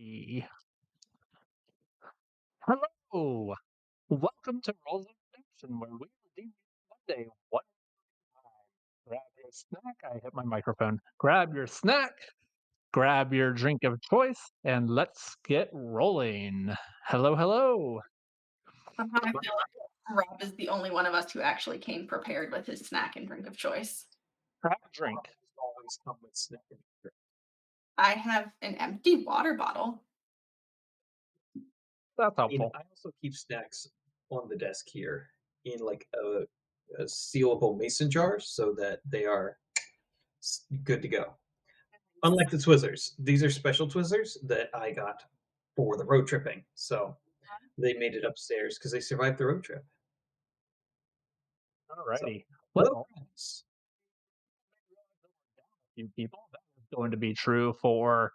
Alrighty. Hello. Welcome to Rolls Introduction, where we redeem Monday one time. Grab your snack. I hit my microphone. Grab your snack, grab your drink of choice, and let's get rolling. Hello, hello. Somehow I feel like Rob is the only one of us who actually came prepared with his snack and drink of choice. Grab a drink. Always come with snack and drink. I have an empty water bottle. That's I mean, helpful. I also keep snacks on the desk here in like a sealable mason jar so that they are good to go. Unlike the Twizzlers, these are special Twizzlers that I got for the road tripping. So they made it upstairs because they survived the road trip. So Alrighty. no Well, problems. you people, that is going to be true for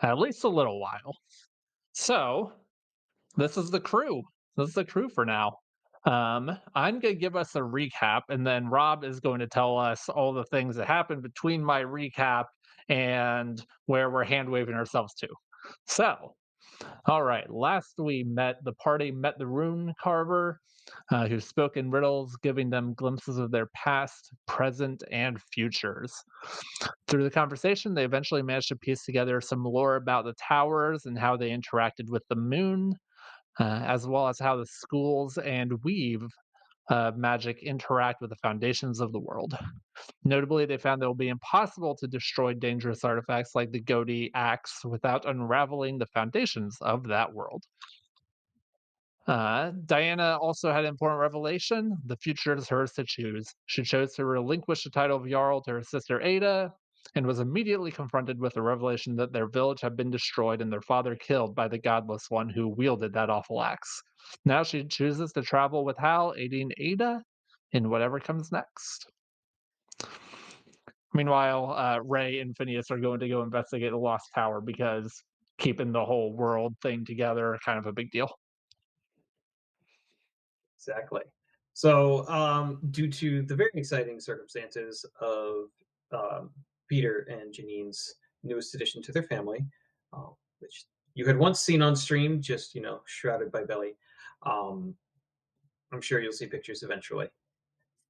at least a little while. So, this is the crew. This is the crew for now. I'm going to give us a recap, and then Rob is going to tell us all the things that happened between my recap and where we're hand waving ourselves to. So, all right, last the party met the rune carver, who spoke in riddles, giving them glimpses of their past, present, and futures. Through the conversation, they eventually managed to piece together some lore about the towers and how they interacted with the moon, as well as how the schools and weave magic interact with the foundations of the world. Notably, they found that it will be impossible to destroy dangerous artifacts like the Godi axe without unraveling the foundations of that world. Diana also had an important revelation. The future is hers to choose. She chose to relinquish the title of Jarl to her sister Ada, and was immediately confronted with the revelation that their village had been destroyed and their father killed by the godless one who wielded that awful axe. Now she chooses to travel with Hal, aiding Ada in whatever comes next. Meanwhile, Ray and Phineas are going to go investigate the Lost Tower because keeping the whole world thing together kind of a big deal. Exactly. So, due to the very exciting circumstances of um, Peter and Janine's newest addition to their family, which you had once seen on stream, just shrouded by Belly. Um, I'm sure you'll see pictures eventually.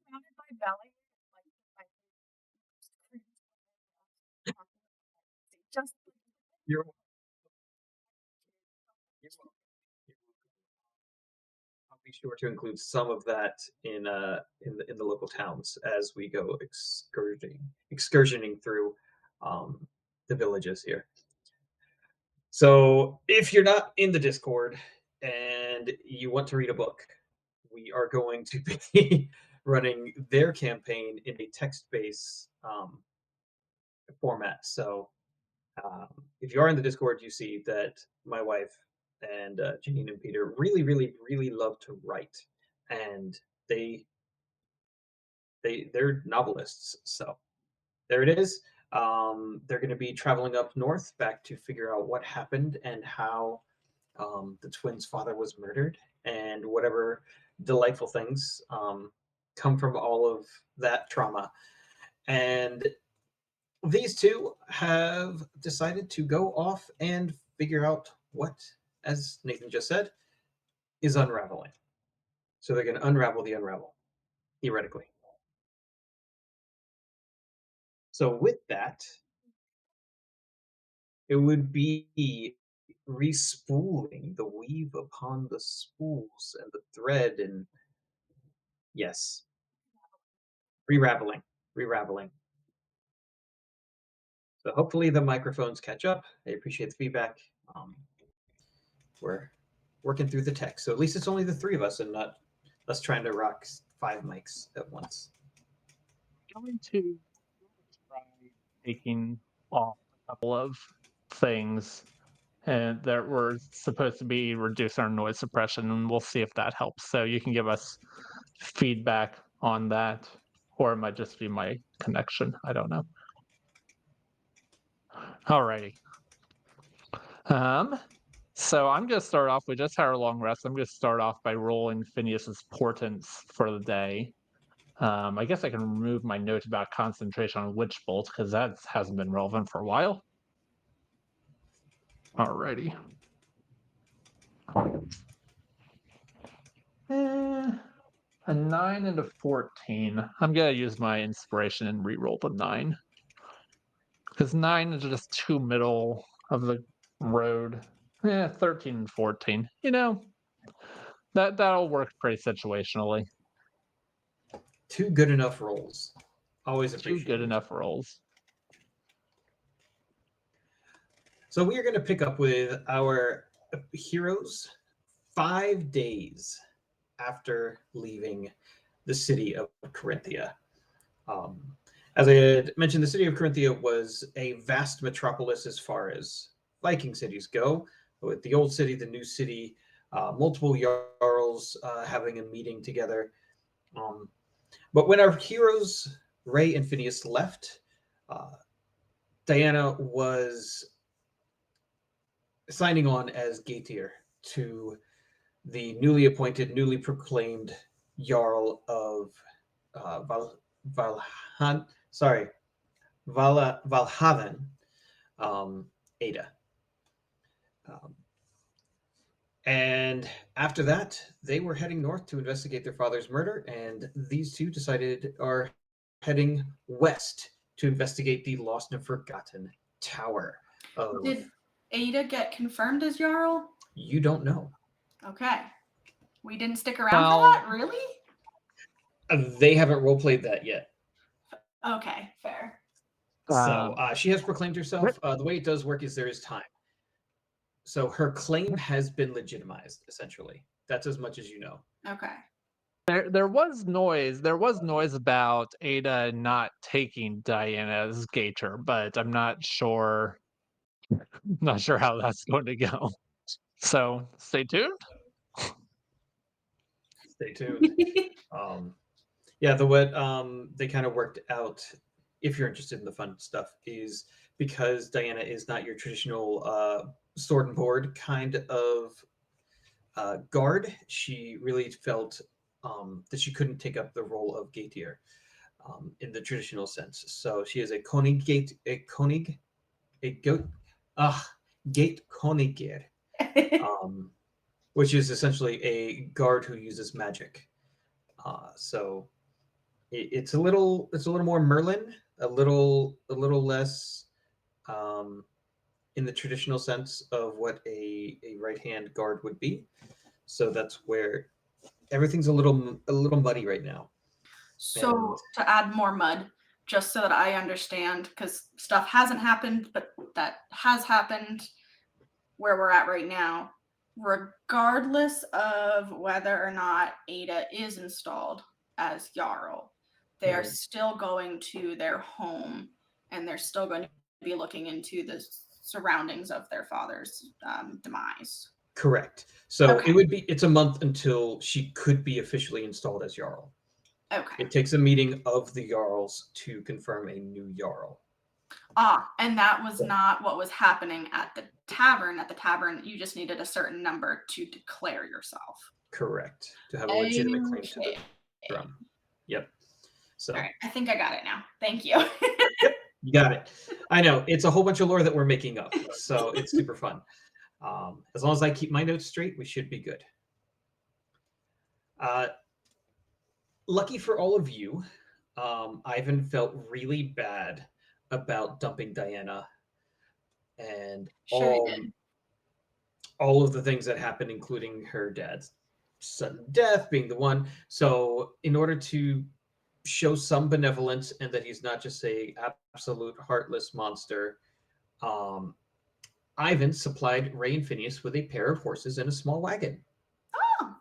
Surrounded by belly, like my just You're, you're welcome. You're welcome. I'll be sure to include some of that in the local towns as we go excursioning through um, the villages here. So if you're not in the Discord and you want to read a book, we are going to be running their campaign in a text-based format. So if you are in the Discord, you see that my wife and Janine and Peter really, really, really love to write, and they they're novelists. So there it is. They're going to be traveling up north back to figure out what happened and how the twins' father was murdered, and whatever delightful things come from all of that trauma. And these two have decided to go off and figure out what, as Nathan just said, is unraveling. So they're going to unravel the unravel, theoretically. So with that, it would be respooling the weave upon the spools and the thread, and yes, re-raveling, re-raveling. So hopefully the microphones catch up. I appreciate the feedback. We're working through the tech, so at least it's only the three of us and not us trying to rock 5 mics at once. Going to try taking off a couple of things and that were supposed to be reduce our noise suppression, and we'll see if that helps. So you can give us feedback on that, or it might just be my connection. I don't know. Alrighty. Um, so I'm going to start off. We just had a long rest. I'm going to start off by rolling Phineas's portents for the day. I guess I can remove my note about concentration on witch bolt because that hasn't been relevant for a while. Alrighty. Eh, a 9 and a 14. I'm gonna use my inspiration and re-roll the 9. Because 9 is just too middle of the road. 13 and 14. That'll work pretty situationally. Two good enough rolls. Always Two good appreciated. enough rolls. So we are going to pick up with our heroes 5 days after leaving the city of Corinthia. Um, as I had mentioned, the city of Corinthia was a vast metropolis as far as Viking cities go. With the old city, the new city, multiple jarls having a meeting together. But when our heroes, Ray and Phineas, left, uh, Diana was signing on as Gaetier to the newly appointed, newly proclaimed Jarl of Valhan, sorry, Valhaven, Ada. Um, and after that, they were heading north to investigate their father's murder, and these two are heading west to investigate the lost and forgotten tower of. Did Ada get confirmed as Jarl? You don't know. Okay. We didn't stick around for Well, that? Really? They haven't role played that yet. Okay, fair. So she has proclaimed herself. But The way it does work is there is time. So her claim has been legitimized, essentially. That's as much as you know. Okay. there was noise. There was noise about Ada not taking Diana's gator, but I'm not sure. Not sure how that's going to go. So stay tuned. Stay tuned. Yeah, the what they kind of worked out, if you're interested in the fun stuff, is because Diana is not your traditional sword and board kind of guard. She really felt that she couldn't take up the role of Gaetier in the traditional sense. So she is a a goat, gate Konigier, which is essentially a guard who uses magic. So it's a little more Merlin, a little less in the traditional sense of what a right hand guard would be. So that's where everything's a little muddy right now. And So to add more mud, just so that I understand, because stuff hasn't happened, but that has happened where we're at right now, regardless of whether or not Ada is installed as Jarl, they're Mhm. still going to their home and they're still going to be looking into the surroundings of their father's demise. Correct. So Okay. it's a month until she could be officially installed as Jarl. Okay. It takes a meeting of the Jarls to confirm a new Jarl. And that was not what was happening at the tavern. At the tavern, you just needed a certain number to declare yourself. Correct. To have a legitimate claim to the Okay. throne. Yep. So All right. I think I got it now. Thank you. yep, you got it. I know it's a whole bunch of lore that we're making up, so it's super fun. As long as I keep my notes straight, we should be good. Lucky for all of you, Ivan felt really bad about dumping Diana and Sure you did. all of the things that happened, including her dad's sudden death being the one. So, in order to show some benevolence and that he's not just a absolute heartless monster, um, Ivan supplied Ray and Phineas with a pair of horses and a small wagon, Oh,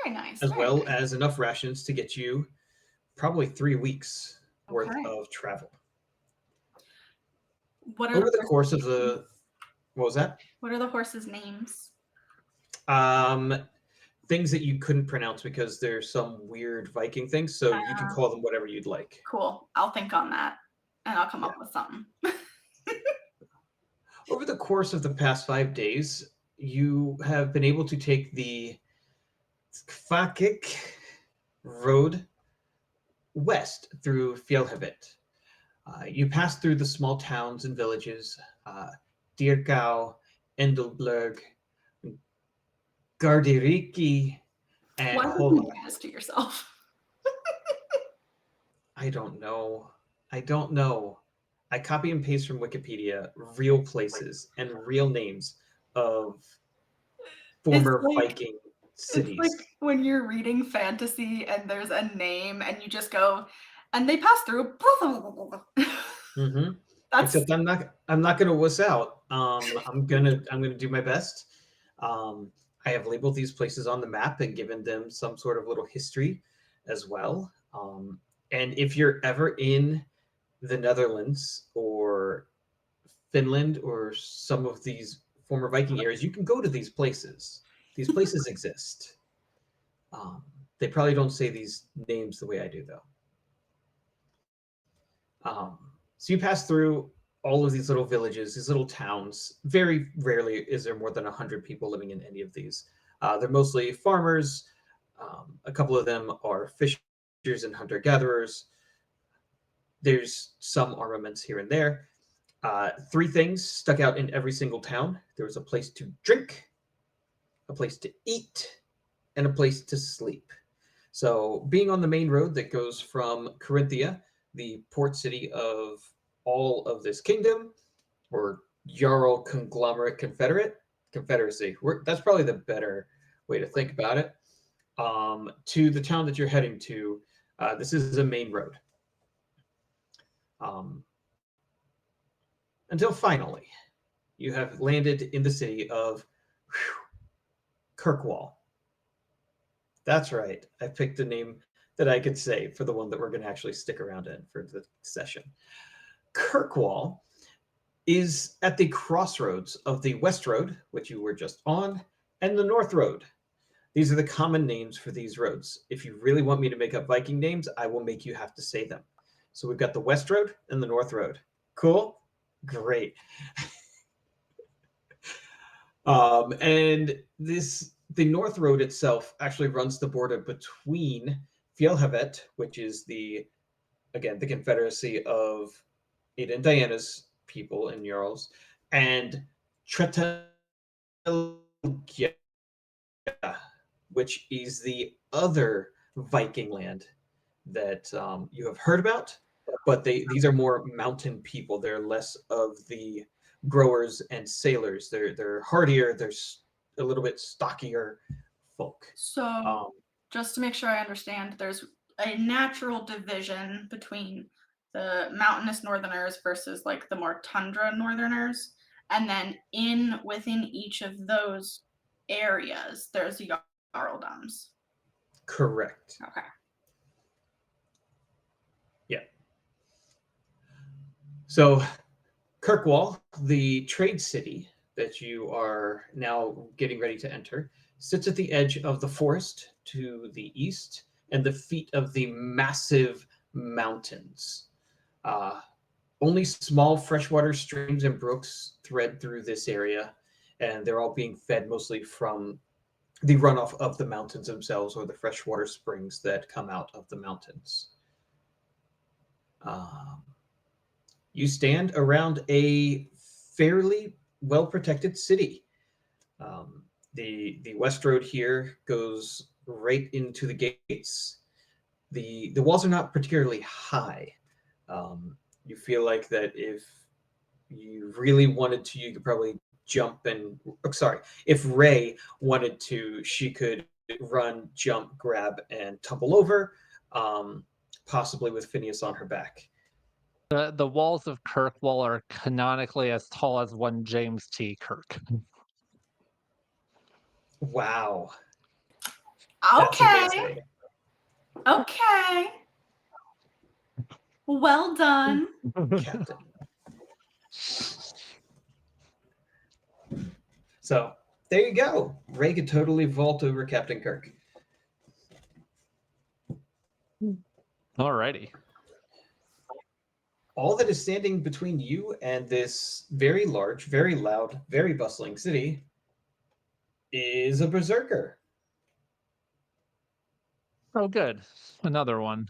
very nice. as Very well nice. as enough rations to get you probably 3 weeks worth Okay. of travel. What are the Over the course of horses' names? the, what was that? What are the horses' names? Um, Things that you couldn't pronounce because there's some weird Viking things, so you can call them whatever you'd like. Cool. I'll think on that and I'll come Yeah. up with something. Over the course of the past 5 days, you have been able to take the Kvakik road west through Fjellhavet. You pass through the small towns and villages, Dirkau, Endelberg, Gardiriki, and Why would you do this to yourself? I don't know. I don't know. I copy and paste from Wikipedia real places and real names of It's former like Viking it's like cities. when you're reading fantasy and there's a name and you just go, and they pass through. Hmm. That's Except I'm not gonna wuss out. I'm gonna do my best. Um, I have labeled these places on the map and given them some sort of little history as well. And if you're ever in the Netherlands or Finland or some of these former Viking areas, you can go to these places. These places exist. Um, they probably don't say these names the way I do, though. So you pass through all of these little villages, these little towns. Very rarely is there more than 100 people living in any of these. They're mostly farmers. A couple of them are fishers and hunter gatherers. There's some armaments here and there. Three things stuck out in every single town. There was a place to drink, a place to eat, and a place to sleep. So, being on the main road that goes from Corinthia, the port city of all of this kingdom, or Jarl conglomerate confederacy. That's probably the better way to think about it. To the town that you're heading to, this is a main road. Um, until finally, you have landed in the city of Kirkwall. That's right. I picked a name that I could say for the one that we're going to actually stick around in for the session. Kirkwall is at the crossroads of the West Road, which you were just on, and the North Road. These are the common names for these roads. If you really want me to make up Viking names, I will make you have to say them. So we've got the West Road and the North Road. Cool? Great. And the North Road itself actually runs the border between Fjellhavet, which is the Confederacy of Ada and Diana's people and Jarls, and Tretelgia, which is the other Viking land that you have heard about, but these are more mountain people. They're less of the growers and sailors. They're hardier. They're a little bit stockier folk. so. Um, Just to make sure I understand, there's a natural division between the mountainous northerners versus like the more tundra northerners, and then within each of those areas, there's jarldoms. correct. Okay. Yeah. So Kirkwall, the trade city that you are now getting ready to enter, sits at the edge of the forest to the east and the feet of the massive mountains. Uh, Only small freshwater streams and brooks thread through this area, and they're all being fed mostly from the runoff of the mountains themselves or the freshwater springs that come out of the mountains. Um, you stand around a fairly well protected city. The west road here goes right into the gates. The walls are not particularly high. You feel like that if you really wanted to, you could probably jump and sorry, if Ray wanted to, she could run, jump, grab, and tumble over, possibly with Phineas on her back. The walls of Kirkwall are canonically as tall as one James T. Kirk. Wow, that's Okay. amazing. Okay. Well done. Captain. So there you go. Ray could totally vault over Captain Kirk. Alrighty. All that is standing between you and this very large, very loud, very bustling city is a berserker. Oh, good. Another one.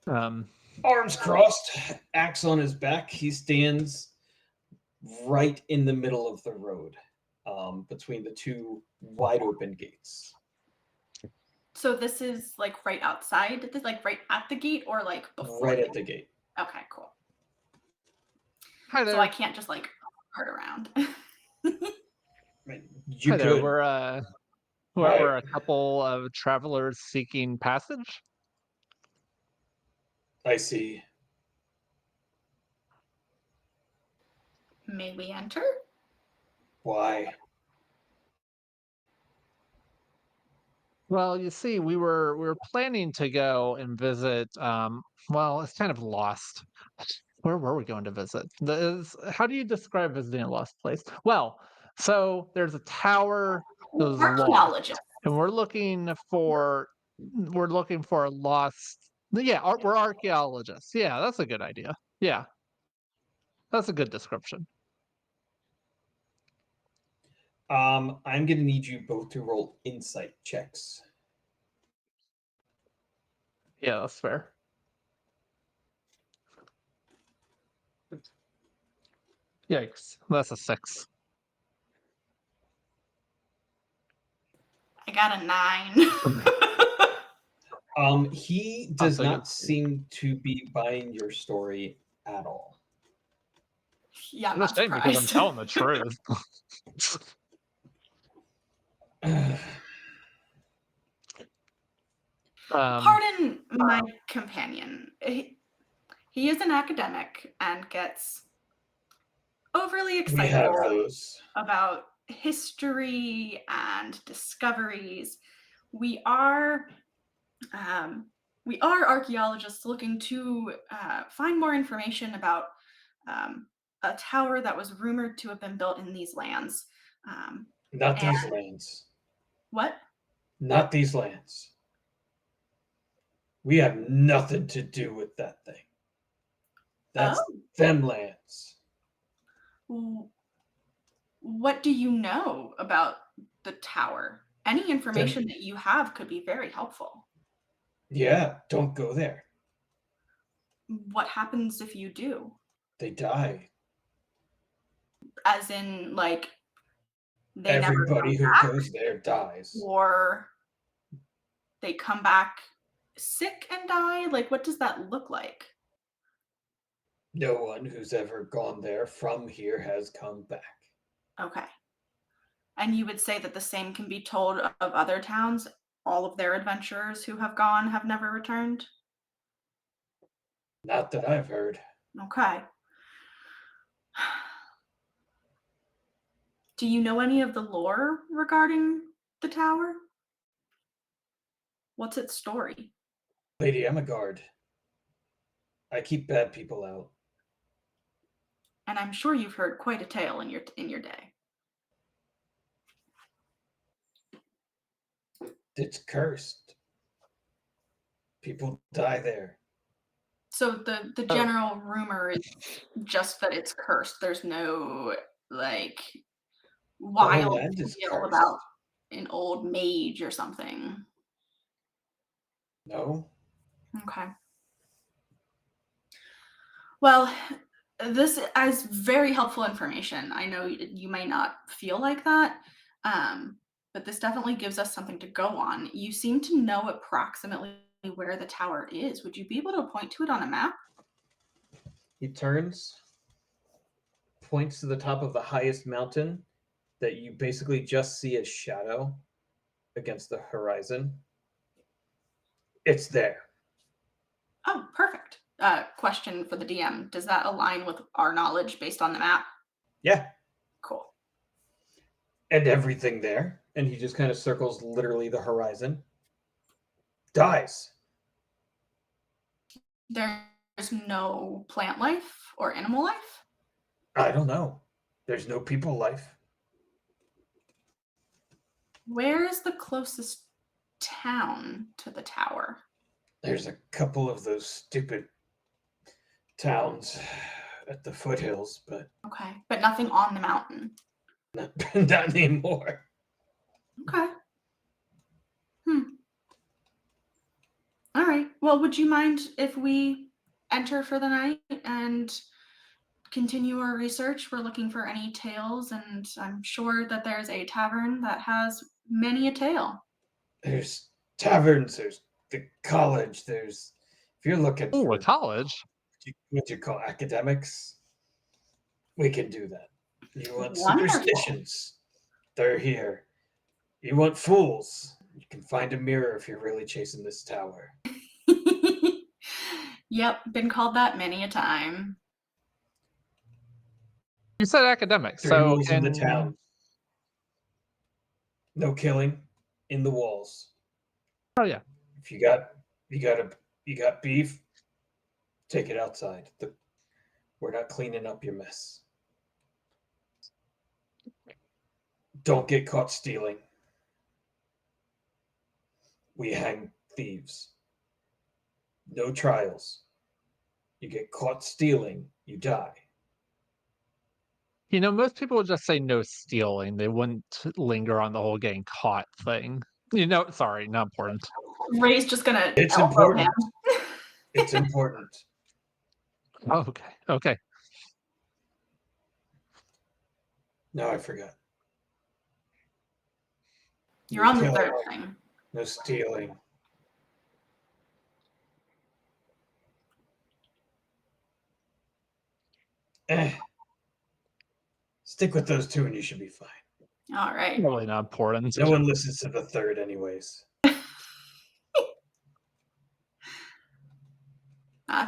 Um, Arms crossed, axe on his back. He stands right in the middle of the road, between the two wide open gates. So this is like right outside, this like right at the gate or like before Right the at the gate. Okay, cool. Hi So I there. can't just like turn around. You Hi there. could. We're a couple of travelers seeking passage. I see. May we enter? Why? Well, you see, we were planning to go and visit. Well, it's kind of lost. Where were we going to visit? How do you describe visiting a lost place? Well, so there's a tower that was lost, Archaeologist. and we're looking for a lost. Yeah, we're archaeologists. Yeah, that's a good idea. Yeah, that's a good description. I'm gonna need you both to roll insight checks. Yeah, that's fair. Yikes, that's a 6. I got a 9. He I'll does take it. not seem to be buying your story at all. Yeah, I'm It's a not shame because I'm surprised. telling the truth. um, Pardon my companion. He is an academic and gets overly We have excitable those. about history and discoveries. We are we are archaeologists looking to find more information about um, a tower that was rumored to have been built in these lands. Um, Not and these lands. what? Not these lands. We have nothing to do with that thing. That's Oh, them lands. what do you know about the tower? Any Them, information that you have could be very helpful. yeah, don't go there. What happens if you do? They die. As in, like, they never come Everybody who back, goes there dies. or they come back sick and die? Like, what does that look like? No one who's ever gone there from here has come back. Okay. And you would say that the same can be told of other towns? All of their adventurers who have gone have never returned? Not that I've heard. Okay. Do you know any of the lore regarding the tower? What's its story? Lady, I'm a guard. I keep bad people out. And I'm sure you've heard quite a tale in your day. It's cursed. People die there. So the oh, general rumor is just that it's cursed. There's no like The whole wild land is tale about cursed. an old mage or something. No? Okay. Well, this is very helpful information. I know you may not feel like that, but this definitely gives us something to go on. You seem to know approximately where the tower is. Would you be able to point to it on a map? He turns, points to the top of the highest mountain that you basically just see a shadow against the horizon. It's there. Oh, perfect. Question for the DM. Does that align with our knowledge based on the map? Yeah. Cool. And everything there. And he just kind of circles literally the horizon. Dies. There's no plant life or animal life? I don't know. There's no people life. Where is the closest town to the tower? There's a couple of those stupid towns at the foothills, but Okay, but nothing on the mountain. not anymore. Okay. Hmm. All right. Well, would you mind if we enter for the night and continue our research. We're looking for any tales, and I'm sure that there's a tavern that has many a tale. There's taverns, there's the college, there's if you're looking Ooh, a for college. what you call academics, we can do that. You want Wonderful. superstitions, they're here. You want fools, you can find a mirror if you're really chasing this tower. Yep, been called that many a time. You said academics, Three so rules of the can town: no killing in the walls. oh yeah. If you got beef, take it outside. We're not cleaning up your mess. Don't get caught stealing. We hang thieves. No trials. You get caught stealing, you die. You know, most people would just say no stealing. They wouldn't linger on the whole getting caught thing. You know, sorry, not important. Ray's just gonna It's elbow him. important. It's important. Oh, okay, okay. No, I forgot. You're No on the killing, third thing. no stealing. Eh. Stick with those two and you should be fine. All right. Really not important. No one listens to the third, anyways.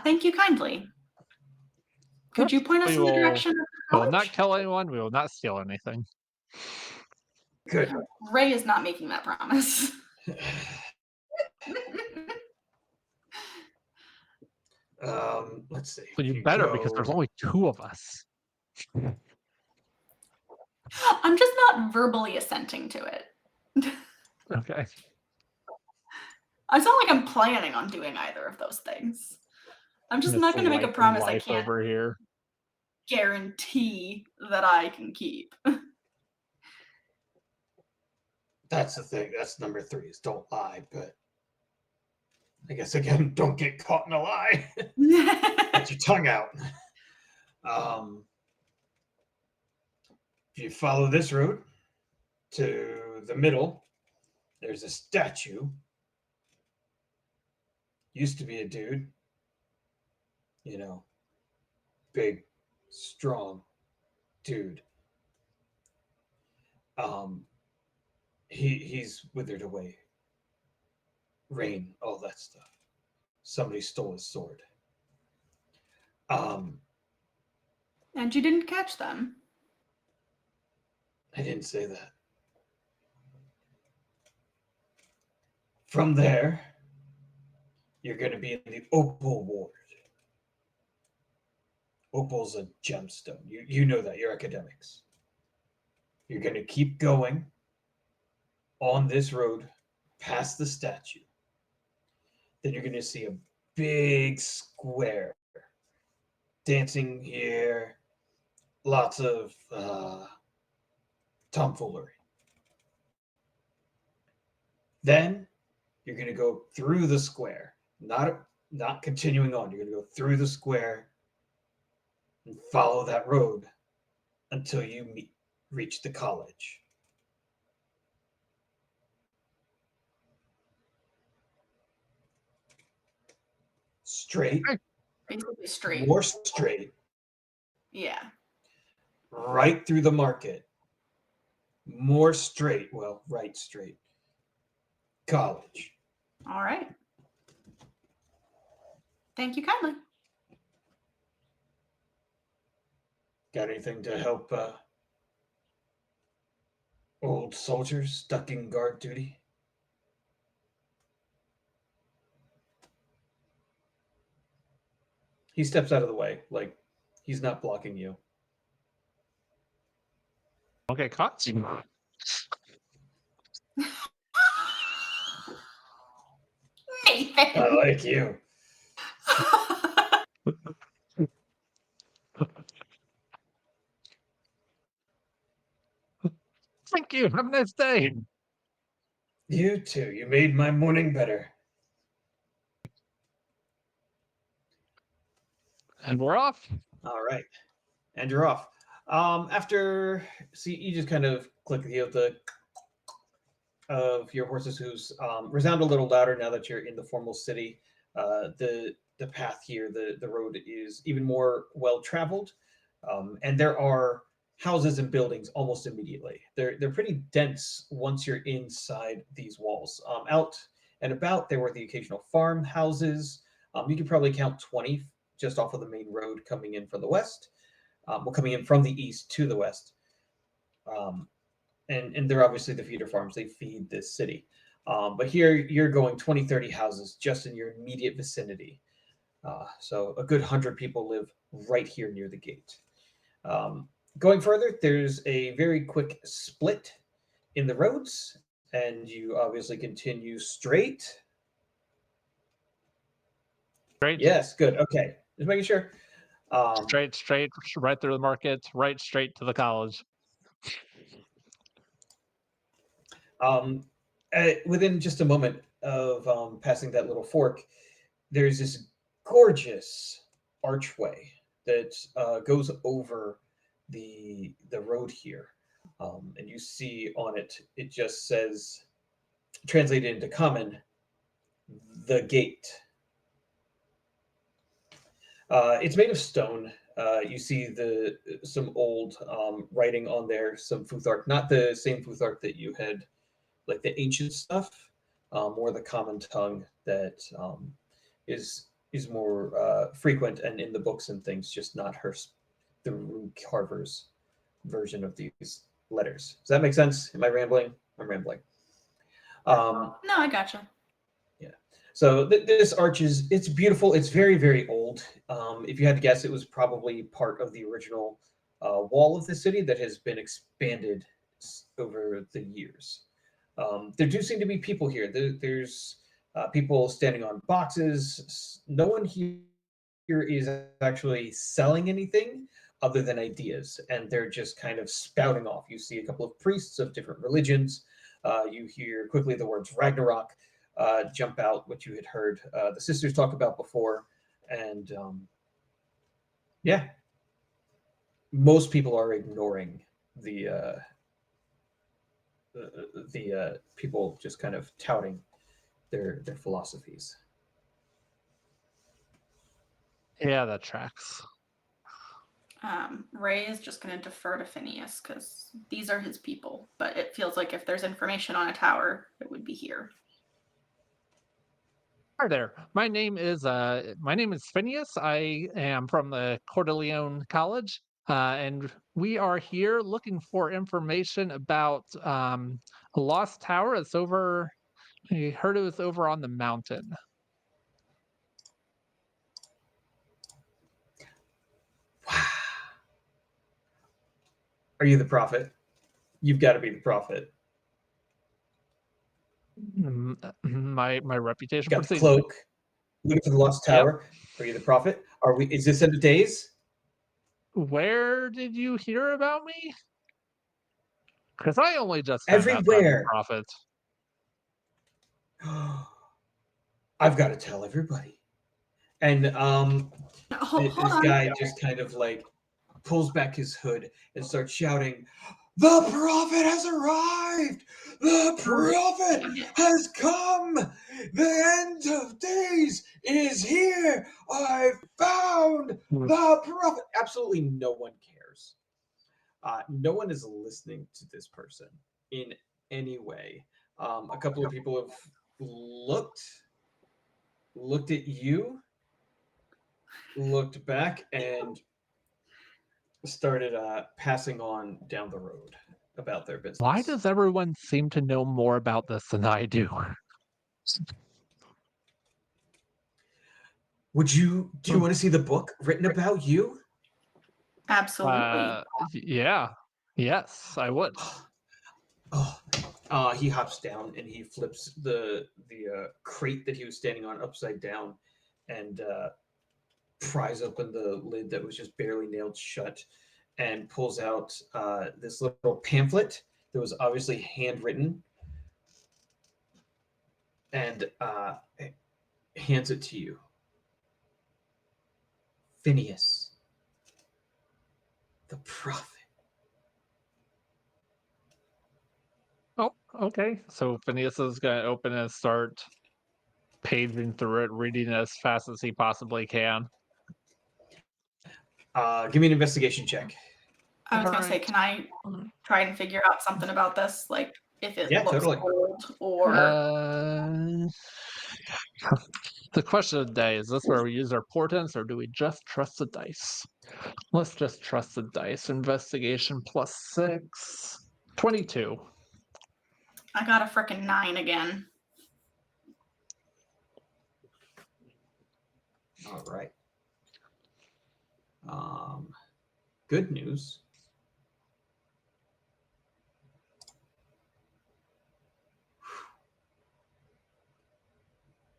Thank you kindly. Could you point us We in the will, direction of the we will not college? kill anyone. We will not steal anything. Good. Ray is not making that promise. Let's see. But you You better because there's go. only two of us. I'm just not verbally assenting to it. Okay. It's not like I'm planning on doing either of those things. I'm just It's not the going to make a life of promise I life can't over here. guarantee that I can keep. That's the thing. That's number 3 is don't lie. But I guess again, don't get caught in a lie. Get your tongue out. If you follow this route to the middle, there's a statue. Used to be a dude, you know, big, strong dude. Um, he's withered away. Rain, all that stuff. Somebody stole his sword. Um, And you didn't catch them. I didn't say that. From there, you're going to be in the Opal Ward. Opal's a gemstone. You know that. You're academics. You're going to keep going on this road past the statue. Then you're going to see a big square. Dancing here. Lots of tomfoolery. Then you're going to go through the square. Not continuing on. You're going to go through the square and follow that road until you reach the college. Straight, Basically straight. more straight, Yeah. right through the market. More straight, well, right straight. College. All right. Thank you kindly. Got anything to help old soldiers stuck in guard duty? He steps out of the way, like he's not blocking you. Okay, caught you. Nathan. I like you. Thank you. Have a nice day. You too. You made my morning better. And we're off. All right, and you're off. After see, you just kind of click of your horse's hooves resound a little louder now that you're in the formal city. The path here, the road is even more well traveled, and there are houses and buildings almost immediately. They're pretty dense once you're inside these walls. Out and about, there were the occasional farmhouses. You could probably count 20 just off of the main road coming in from the west. Well, coming in from the east to the west. Um, and they're obviously the feeder farms. They feed this city. But here you're going 20, 30 houses just in your immediate vicinity. So a good 100 people live right here near the gate. Um, Going further, there's a very quick split in the roads, and you obviously continue straight. Straight, Yes, good. Okay, just making sure. Um, straight, right through the market, right straight to the college. um, Within just a moment of passing that little fork, there's this gorgeous archway that goes over the road here, and you see on it it just says, translated into common, the gate. It's made of stone. You see the some old writing on there, some Futhark, not the same Futhark that you had, like the ancient stuff, more the common tongue that is more frequent and in the books and things, just not the rune carver's version of these letters. Does that make sense? Am I rambling? I'm rambling. No, I gotcha. Yeah. So this arch it's beautiful. It's very, very old. If you had to guess, it was probably part of the original wall of the city that has been expanded over the years. There do seem to be people here. There's people standing on boxes. No one here is actually selling anything other than ideas, and they're just kind of spouting off. You see a couple of priests of different religions. You hear quickly the words Ragnarok jump out, which you had heard the sisters talk about before, and yeah, most people are ignoring the people just kind of touting their philosophies. Yeah, that tracks. Ray is just going to defer to Phineas because these are his people. But it feels like if there's information on a tower, it would be here. Hi there. My name is Phineas. I am from the Coeur d'Leon College, and we are here looking for information about a lost tower. It's over. I heard it was over on the mountain. Are you the prophet? You've got to be the prophet. My reputation Got the precedes me. cloak. Looking for the lost Yep. tower. Are you the prophet? Are we? Is this end of days? Where did you hear about me? Because I only just found out that I'm the Everywhere. prophet. I've got to tell everybody. And Hold this on. guy just kind of like pulls back his hood and starts shouting, "The prophet has arrived! The prophet has come! The end of days is here! I found the prophet!" Absolutely no one cares. No one is listening to this person in any way. A couple of people have looked at you, looked back, and started passing on down the road about their Why business. does everyone seem to know more about this than I do? Do you want to see the book written about you? Absolutely. Yeah. Yes, I would. Oh, he hops down and he flips the crate that he was standing on upside down, and pries open the lid that was just barely nailed shut, and pulls out this little pamphlet that was obviously handwritten, and hands it to you. Phineas, the prophet. Oh, okay. So Phineas is gonna open and start paging through it, reading it as fast as he possibly can. Give me an investigation check. I was All gonna say, right. can I try and figure out something about this? Like if it Yeah, looks totally. old or The question of the day is this where we use our portents or do we just trust the dice? Let's just trust the dice. Investigation +6. 22. I got a frickin' 9 again. All right. Good news.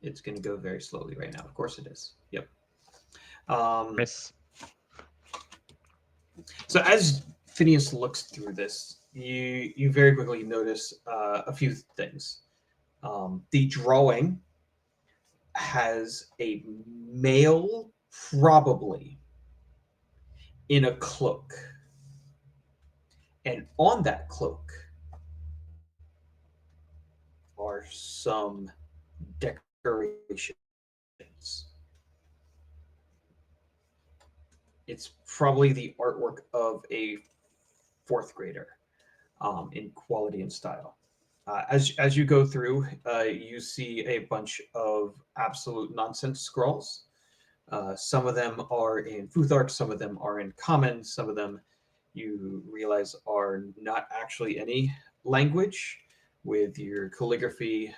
It's going to go very slowly right now. Of course it is. Yep. Nice. So as Phineas looks through this, you very quickly notice a few things. The drawing has a male, probably, in a cloak. And on that cloak are some decorations. It's probably the artwork of a fourth grader in quality and style. As you go through, you see a bunch of absolute nonsense scrolls. Some of them are in Futhark, some of them are in Common, some of them you realize are not actually any language. With your calligraphy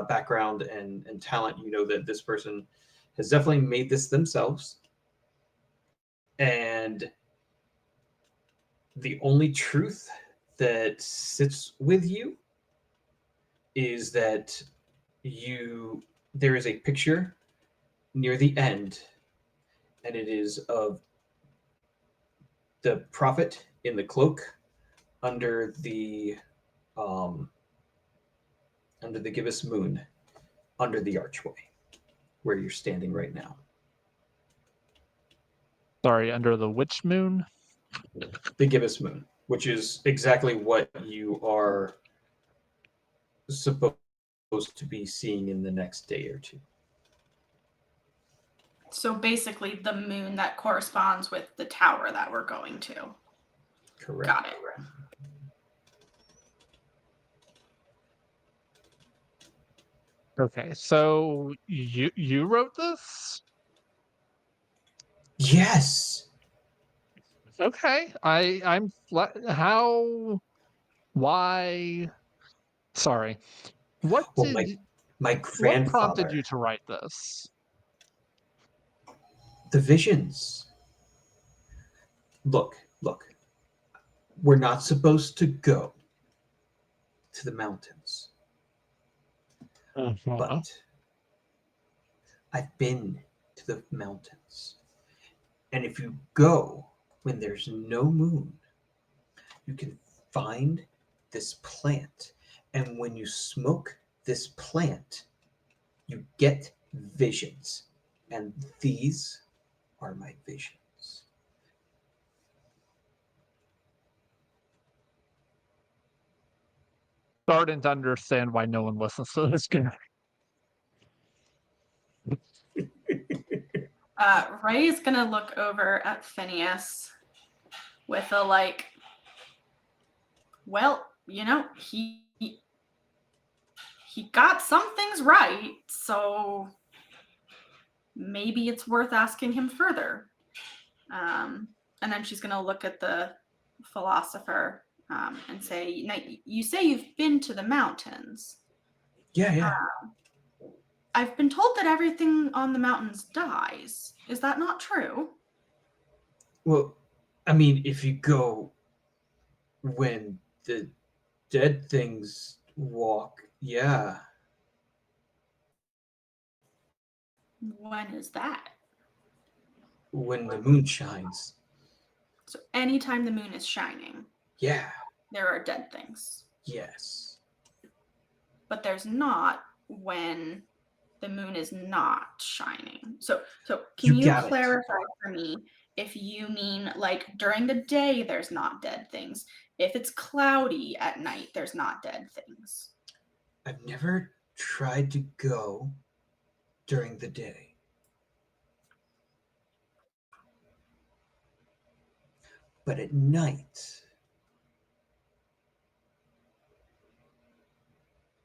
background and talent, you know that this person has definitely made this themselves. And the only truth that sits with you is that there is a picture near the end, and it is of the prophet in the cloak under the um, under the gibbous moon, under the archway where you're standing right now. Sorry, under the witch moon? The gibbous moon, which is exactly what you are supposed to be seeing in the next day or two. So basically the moon that corresponds with the tower that we're going to. Correct. Got it. Okay, so you wrote this? Yes. Okay. How, why, sorry. What Well, did my what prompted grandfather, you to write this? the visions. Look. We're not supposed to go to the mountains, Uh-huh. but I've been to the mountains. And if you go when there's no moon, you can find this plant. And when you smoke this plant, you get visions. And these are my visions. Starting to understand why no one listens to this game. Ray's gonna look over at Phineas with a like, well, you know, he got some things right, so maybe it's worth asking him further. And then she's gonna look at the philosopher and say, now, you say you've been to the mountains. Yeah. I've been told that everything on the mountains dies. Is that not true? Well, I mean, if you go when the dead things walk, yeah. When is that? When the moon shines, So anytime the moon is shining, yeah. there are dead things. Yes. But there's not when the moon is not shining. So can You you got it. clarify for me if you mean like during the day there's not dead things? If it's cloudy at night, there's not dead things. I've never tried to go during the day. But at night,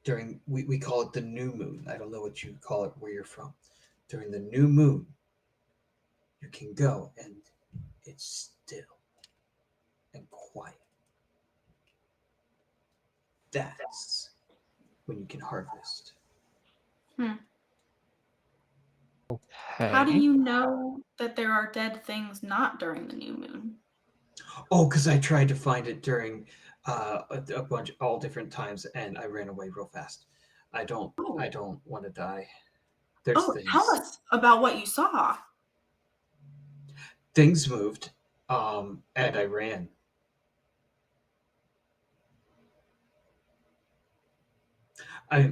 during we call it the new moon. I don't know what you call it where you're from. During the new moon, you can go and it's still and quiet. That's when you can harvest. Hmm. How do Hey. you know that there are dead things not during the new moon? Oh, because I tried to find it during a bunch, all different times, and I ran away real fast. I Oh, don't want to die. There's oh, tell things. us about what you saw. Things moved, and I ran.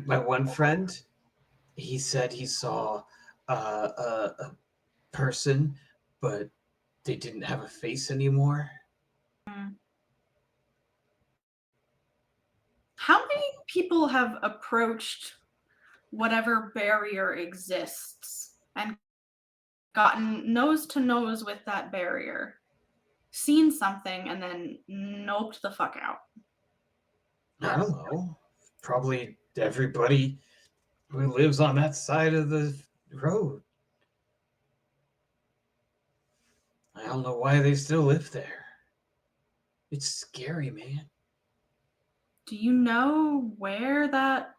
My one friend, he said he saw a person, but they didn't have a face anymore. Hmm. How many people have approached whatever barrier exists and gotten nose to nose with that barrier, seen something, and then noped the fuck out? I don't know. Probably everybody who lives on that side of the road. I don't know why they still live there. It's scary, man. Do you know where that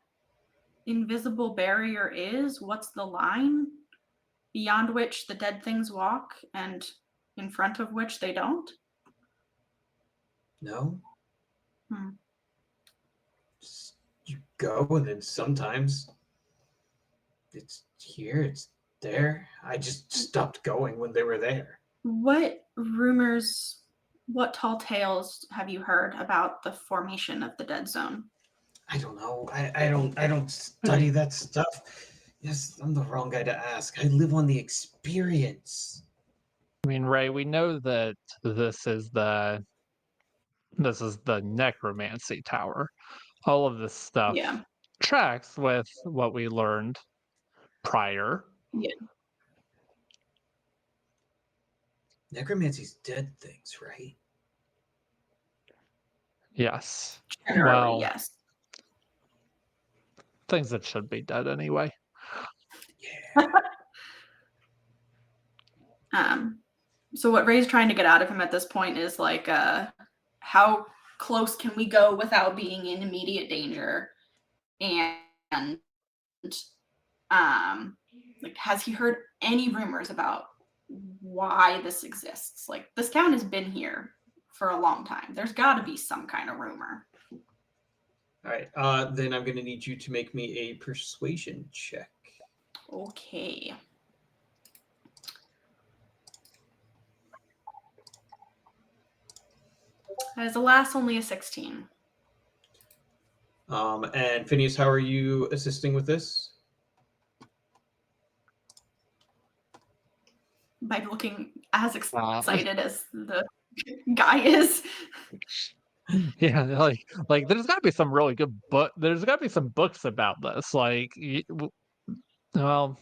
invisible barrier is? What's the line beyond which the dead things walk and in front of which they don't? No, Hmm. just you go, and then sometimes it's here, it's there. I just stopped going when they were there. What rumors, what tall tales have you heard about the formation of the dead zone? I don't know. I don't Hey. study that stuff. Yes, I'm the wrong guy to ask. I live on the experience. I mean, Ray, we know that this is the this is the necromancy tower. All of this stuff Yeah, tracks with what we learned prior. yeah, Necromancy's dead things, right? Yes. generally, Well, yes. things that should be dead anyway. Yeah. Um, so what Ray's trying to get out of him at this point is like, how close can we go without being in immediate danger? And um, like, has he heard any rumors about why this exists? Like, this town has been here for a long time. There's got to be some kind of rumor. All right. Then I'm gonna need you to make me a persuasion check. Okay. As alas, only a 16. And Phineas, how are you assisting with this? By looking as Uh, excited as the guy is. yeah, like there's got to be some really good book. There's got to be some books about this. Well,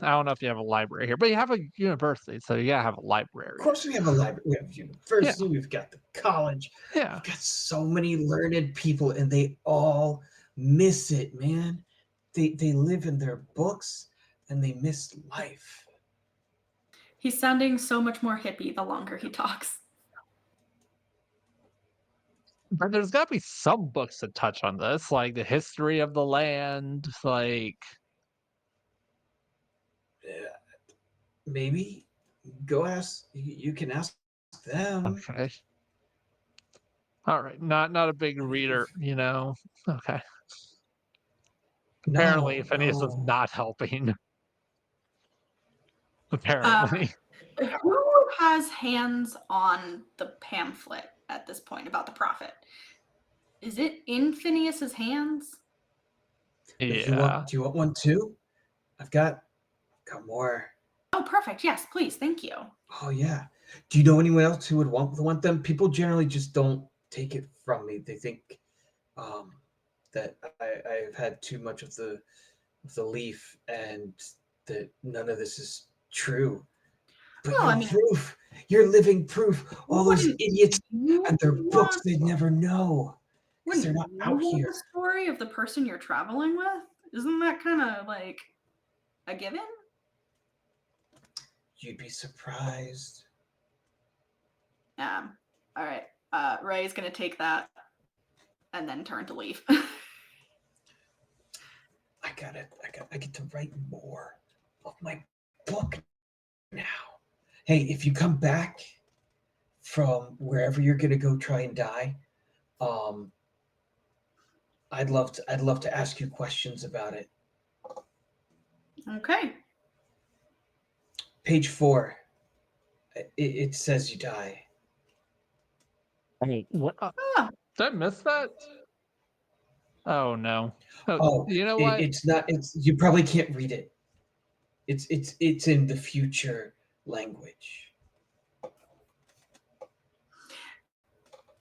I don't know if you have a library here, but you have a university, so you gotta have a Of library. course, we have a library. We have Yeah, university. We've got the college. yeah. We've got so many learned people, and they all miss it, man. They live in their books, and they miss life. He's sounding so much more hippie the longer he talks. But there's got to be some books that touch on this, like the history of the land. Like, Yeah, maybe go ask. You can ask them. okay, all right, not a big reader, you know. Okay, apparently No, Phineas is no. not helping. Um, Apparently, who has hands on the pamphlet at this point about the prophet? Is it in Phineas's hands? Do you yeah. want? Do you want one too? I've got Got more. Oh, perfect. Yes, please. Thank you. Oh yeah. Do you know anyone else who would want them? People generally just don't take it from me. They think um, that I've had too much of the leaf and that none of this is true. But Well, you're I mean, proof. You're living proof. All those wouldn't idiots you and their books, want they'd never know because wouldn't they're not you out want here. the story of the person you're traveling with? Isn't that kind of like a given? You'd be surprised. Yeah. All right. Ray's gonna take that and then turn to leave. I get to write more of my book now. Hey, if you come back from wherever you're gonna go try and die, um, I'd love to ask you questions about it. Okay. Page 4. It says you die. Hey, what? Ah, Did I miss that? Oh no. Oh, Oh, you know what? it's not. It's you probably can't read it. It's in the future language.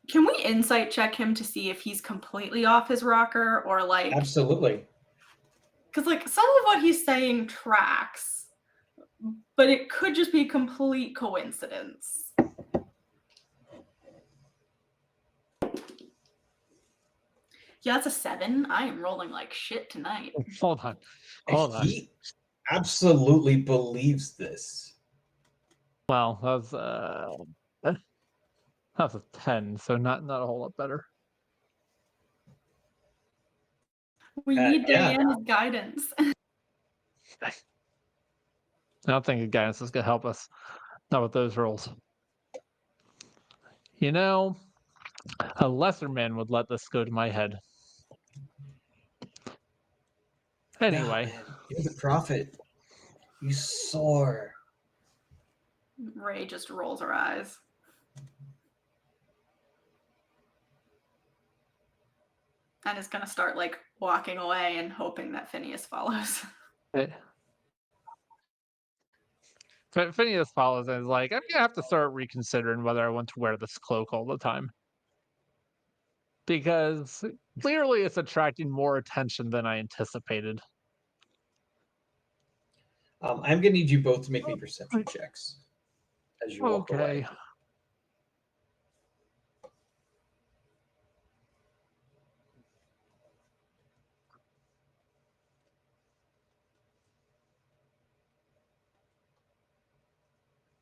can we insight check him to see if he's completely off his rocker or like, Absolutely. because like some of what he's saying tracks, but it could just be complete coincidence. Yeah, that's a 7. I am rolling like shit tonight. Hold on. Hold on. He absolutely believes this. Well, that's a 10, so not a whole lot better. We need Yeah. Diana's guidance. I don't think guidance is gonna help us. Not with those rolls. You know, a lesser man would let this go to my head. No, Anyway, man. You're the prophet. You soar. Ray just rolls her eyes. And is gonna start like walking away and hoping that Phineas follows. it, Phineas follows and is like, I'm gonna have to start reconsidering whether I want to wear this cloak all the time. Because clearly it's attracting more attention than I anticipated. I'm gonna need you both to make me perception checks as you walk away. Okay.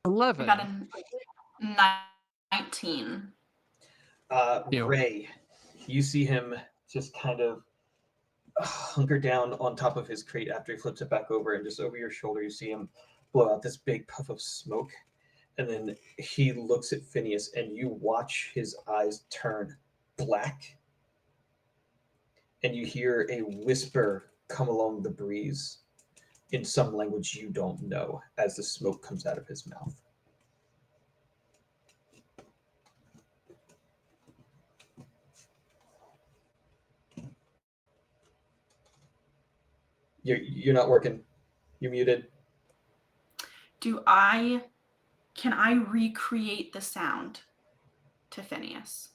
I 11. got a 19. You. Ray, you see him just kind of hunker down on top of his crate after he flips it back over, and just over your shoulder, you see him blow out this big puff of smoke. And then he looks at Phineas, and you watch his eyes turn black. And you hear a whisper come along the breeze in some language you don't know as the smoke comes out of his mouth. You're not working. You're muted. Can I recreate the sound to Phineas?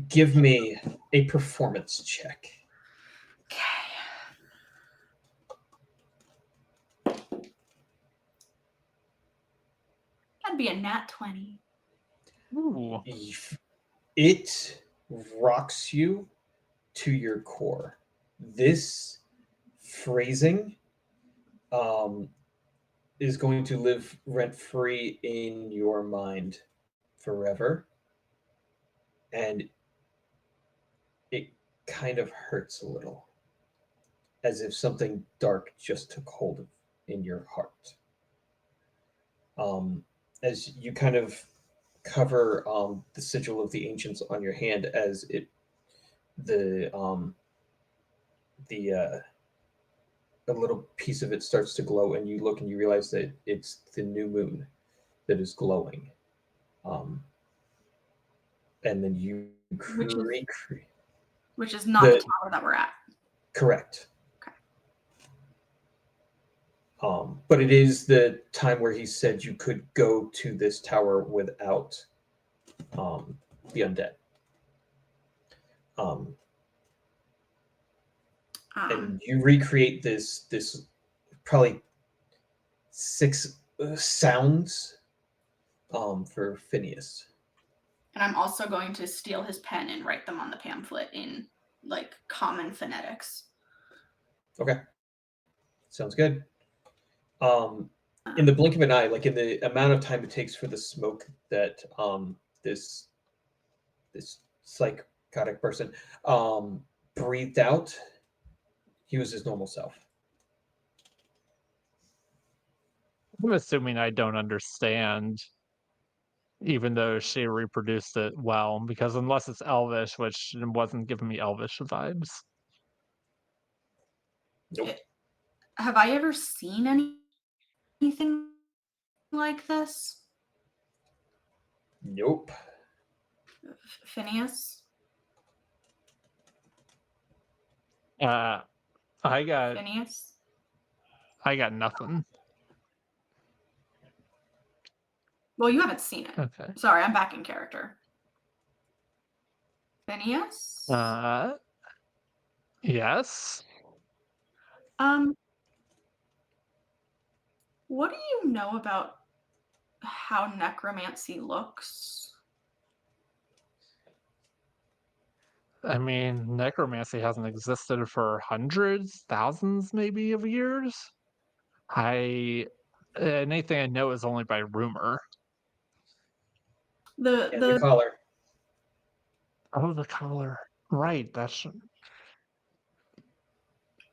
Give me a performance check. Okay. That'd be a nat 20. Ooh. It rocks you to your core. This phrasing is going to live rent free in your mind forever. And it kind of hurts a little, as if something dark just took hold of in your heart. As you kind of cover the sigil of the ancients on your hand, as it the a little piece of it starts to glow, and you look and you realize that it's the new moon that is glowing. Um, and then you Which is create which is not the the tower that we're at. correct. Okay. But it is the time where he said you could go to this tower without the undead. Um, Um, and you recreate this probably 6 sounds for Phineas. and I'm also going to steal his pen and write them on the pamphlet in like common phonetics. Okay, sounds good. In Um, the blink of an eye, like in the amount of time it takes for the smoke that this psychotic person breathed out, he was his normal self. I'm assuming I don't understand, even though she reproduced it well, because unless it's Elvish, which wasn't giving me Elvish vibes. Nope. have I ever seen anything like this, Nope. Phineas? Uh, I got Phineas? I got nothing. Well, you haven't seen it. Okay. Sorry, I'm back in character. Phineas? Yes. Um, what do you know about how necromancy looks? I mean, necromancy hasn't existed for hundreds, thousands, maybe of years. I anything I know is only by rumor. The And the the collar. Oh, the color. Right. That's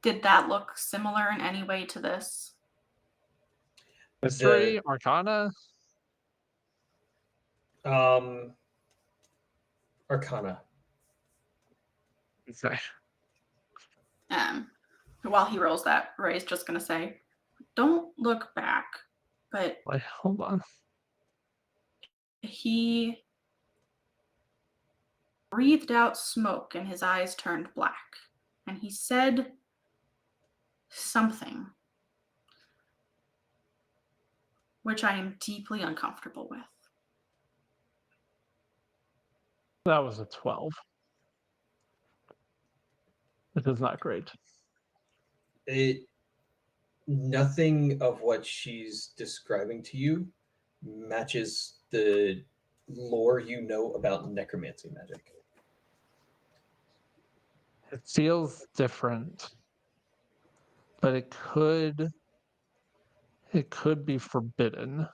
did that look similar in any way to this? history, The Arcana. um, Arcana. Okay. While he rolls that, Ray's just gonna say, "Don't look back." But Wait, hold on. he breathed out smoke and his eyes turned black. And he said something which I am deeply uncomfortable with. That was a 12. It is not great. It Nothing of what she's describing to you matches the lore you know about necromancy magic. It feels different, but it could be forbidden.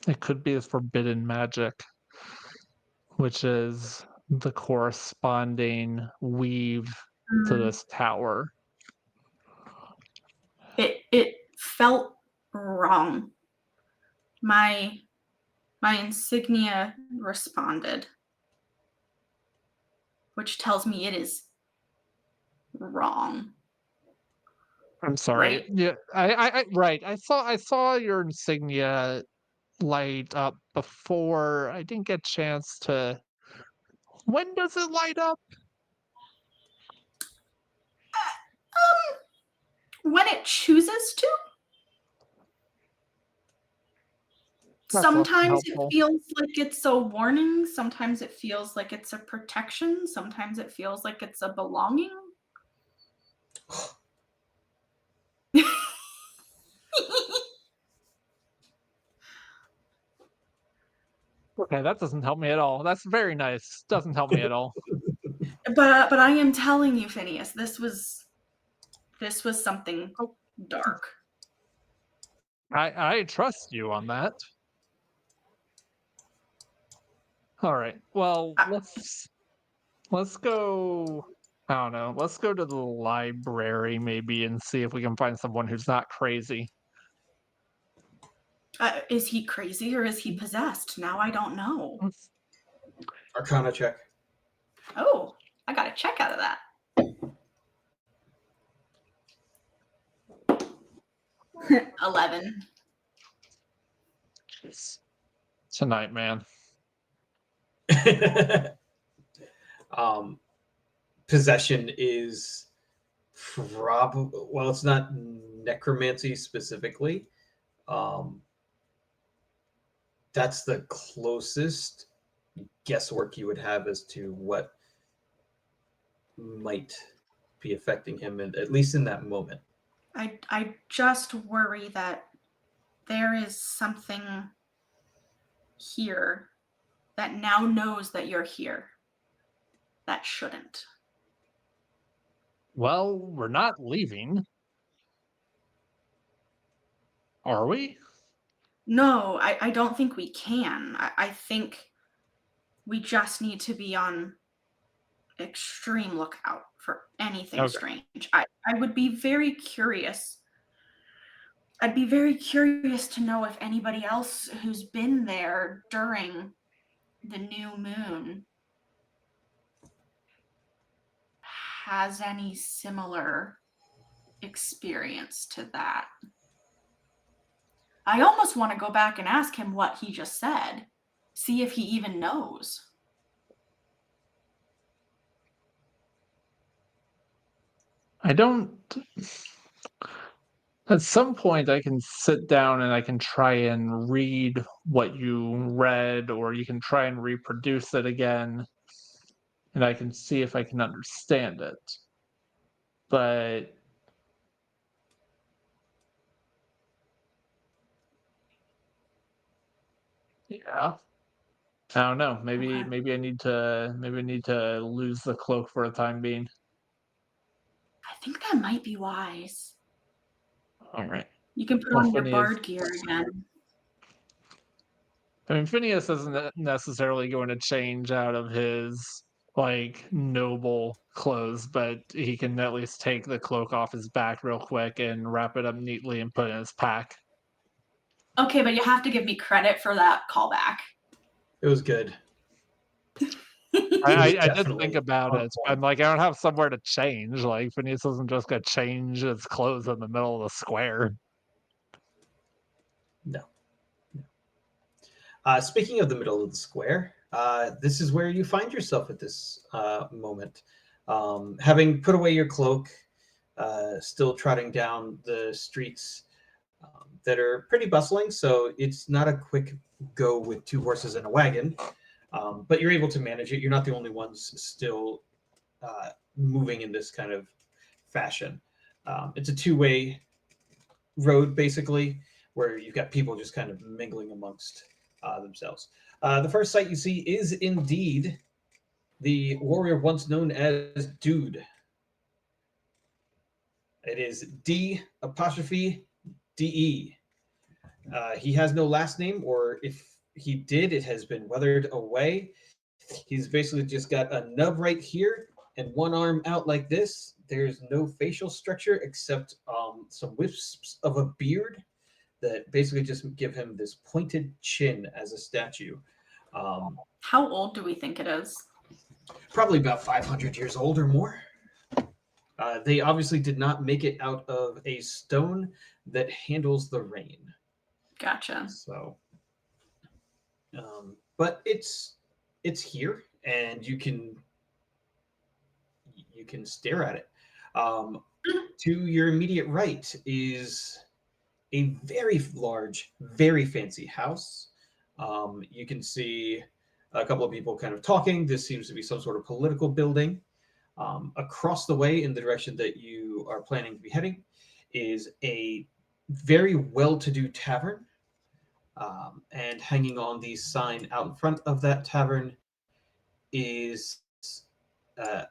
It could be a forbidden magic, which is the corresponding weave to Mm. this tower. It felt wrong. My insignia responded, which tells me it is wrong, I'm sorry. right? Yeah, I right. I saw your insignia light up before. I didn't get a chance to. When does it light up? When it chooses to, That's less than sometimes it helpful. feels like it's a warning, sometimes it feels like it's a protection, sometimes it feels like it's a belonging. Okay, that doesn't help me at all. That's very nice. Doesn't help me at all. But I am telling you, Phineas, this was something Oh, dark. I trust you on that. All right. Well, Uh, let's go. I don't know. Let's go to the library maybe and see if we can find someone who's not crazy. is he crazy or is he possessed? Now I don't know. Arcana check. Oh, I got a check out of that. 11. Jeez. Tonight, man. um, Possession is Well, it's not necromancy specifically. Um, that's the closest guesswork you would have as to what might be affecting him, at least in that moment. I just worry that there is something here that now knows that you're here that shouldn't. Well, we're not leaving, are we? No, I don't think we can. I think we just need to be on extreme lookout for anything Okay. strange. I would be very curious. I'd be very curious to know if anybody else who's been there during the new moon has any similar experience to that. I almost want to go back and ask him what he just said, see if he even knows. I don't. At some point, I can sit down and I can try and read what you read, or you can try and reproduce it again, and I can see if I can understand it. But yeah, I don't know. Maybe Okay. maybe I need to lose the cloak for a time being. I think that might be wise. All right. You can put Well, on your Phineas. bard gear again. I mean, Phineas isn't necessarily going to change out of his like noble clothes, but he can at least take the cloak off his back real quick and wrap it up neatly and put it in his pack. Okay, but you have to give me credit for that callback. It was good. I, It was I did think definitely about on it. point. I'm like, I don't have somewhere to change. Like, Phineas isn't just gonna change his clothes in the middle of the square. No. Speaking of the middle of the square, this is where you find yourself at this moment. Having put away your cloak, still trotting down the streets that are pretty bustling, so it's not a quick go with two horses and a wagon, but you're able to manage it. You're not the only ones still moving in this kind of fashion. It's a two-way road, basically, where you've got people just kind of mingling amongst themselves. The first sight you see is indeed the warrior once known as Dude. It is D apostrophe DE. He has no last name, or if he did, it has been weathered away. He's basically just got a nub right here and one arm out like this. There's no facial structure except some wisps of a beard that basically just give him this pointed chin as a statue. Um, How old do we think it is? Probably about 500 years old or more. They obviously did not make it out of a stone that handles the rain. Gotcha. So, but it's here, and you can stare at it. Um, to your immediate right is a very large, very fancy house. You can see a couple of people kind of talking. This seems to be some sort of political building. Across the way, in the direction that you are planning to be heading, is a very well to do tavern. And hanging on the sign out in front of that tavern is uh,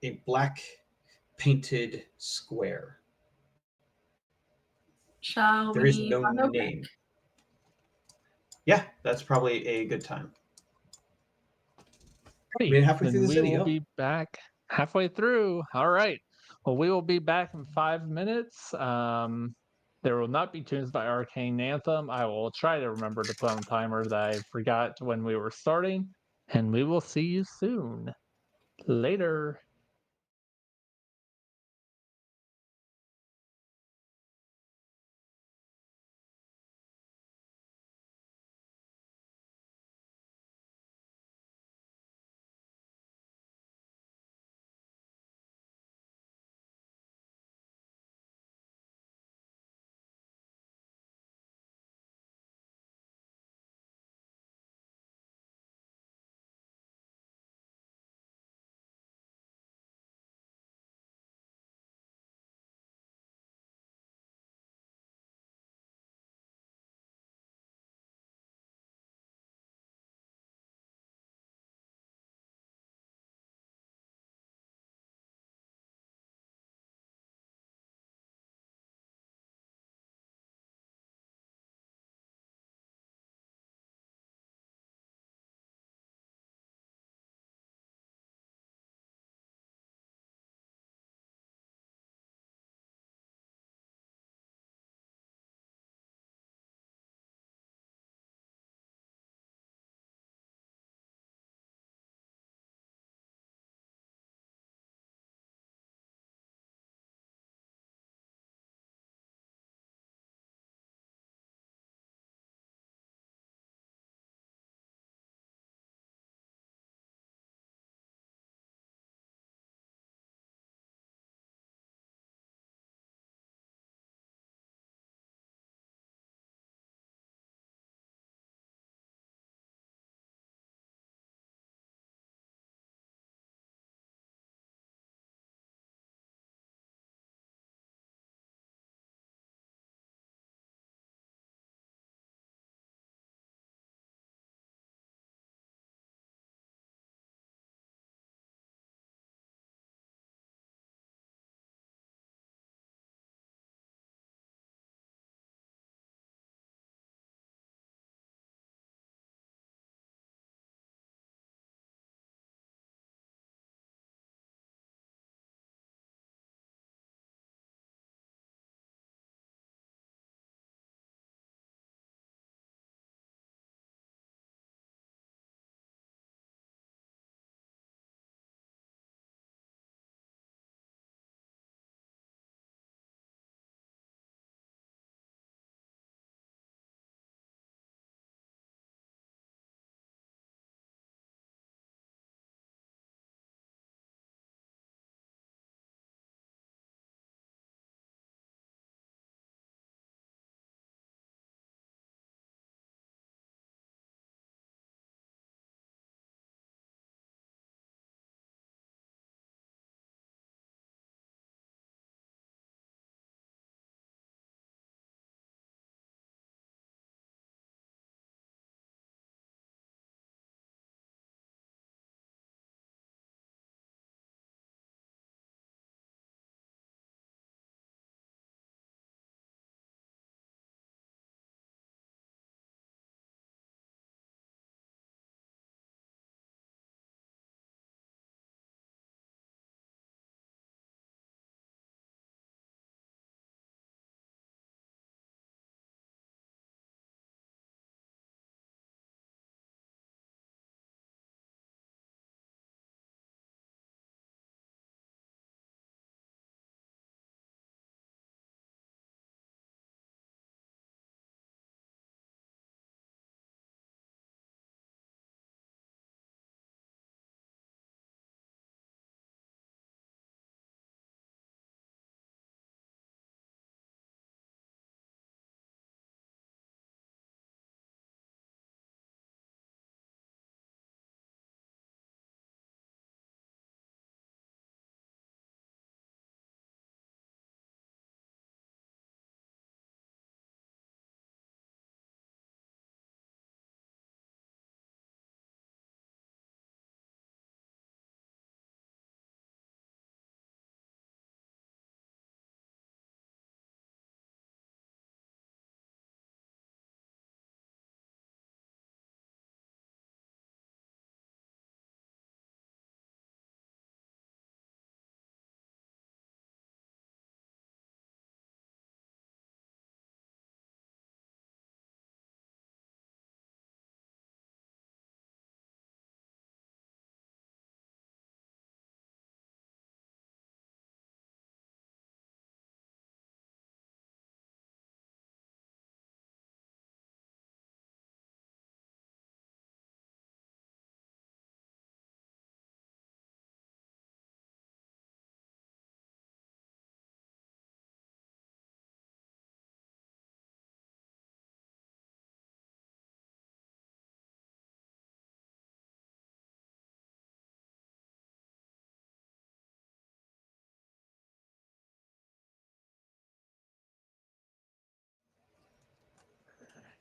a black painted square. Shall There is we no Mondo pick? name. Yeah, that's probably a good time. Hey, Made halfway through then the we city, will huh? be back halfway through. All right. Well, we will be back in 5 minutes. There will not be tunes by Arcane Anthem. I will try to remember to put on a timer that I forgot when we were starting, and we will see you soon. Later.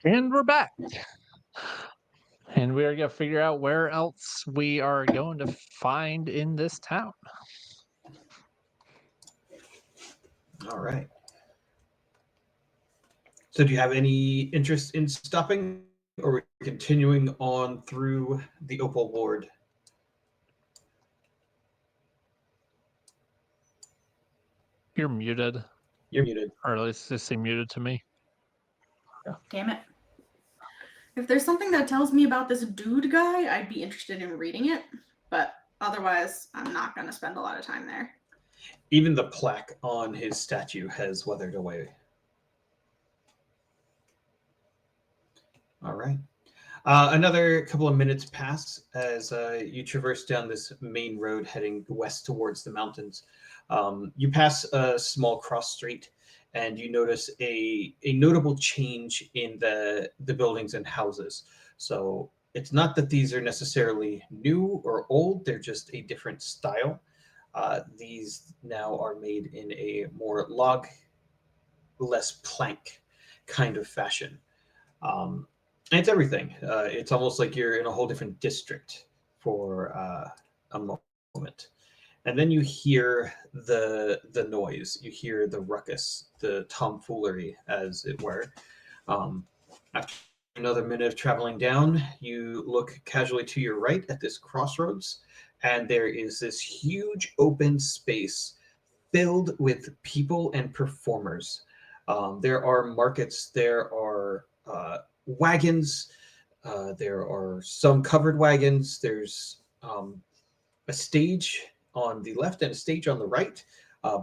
And we're back. And we are going to figure out where else we are going to find in this town. All right. So, do you have any interest in stopping, or are we continuing on through the Opal Ward? You're muted, You're muted. or at least just say muted to me. Damn it. If there's something that tells me about this dude guy, I'd be interested in reading it. But otherwise, I'm not going to spend a lot of time there. Even the plaque on his statue has weathered away. All right. Another couple of minutes pass as you traverse down this main road heading west towards the mountains. You pass a small cross street, and you notice a notable change in the buildings and houses. So it's not that these are necessarily new or old; they're just a different style. These now are made in a more log, less plank kind of fashion. Um, and it's everything. It's almost like you're in a whole different district for a moment, and then you hear the noise. You hear the ruckus, the tomfoolery, as it were. Um, After another minute of traveling down, you look casually to your right at this crossroads, and there is this huge open space filled with people and performers. There are markets, there are wagons, there are some covered wagons, there's a stage on the left and a stage on the right,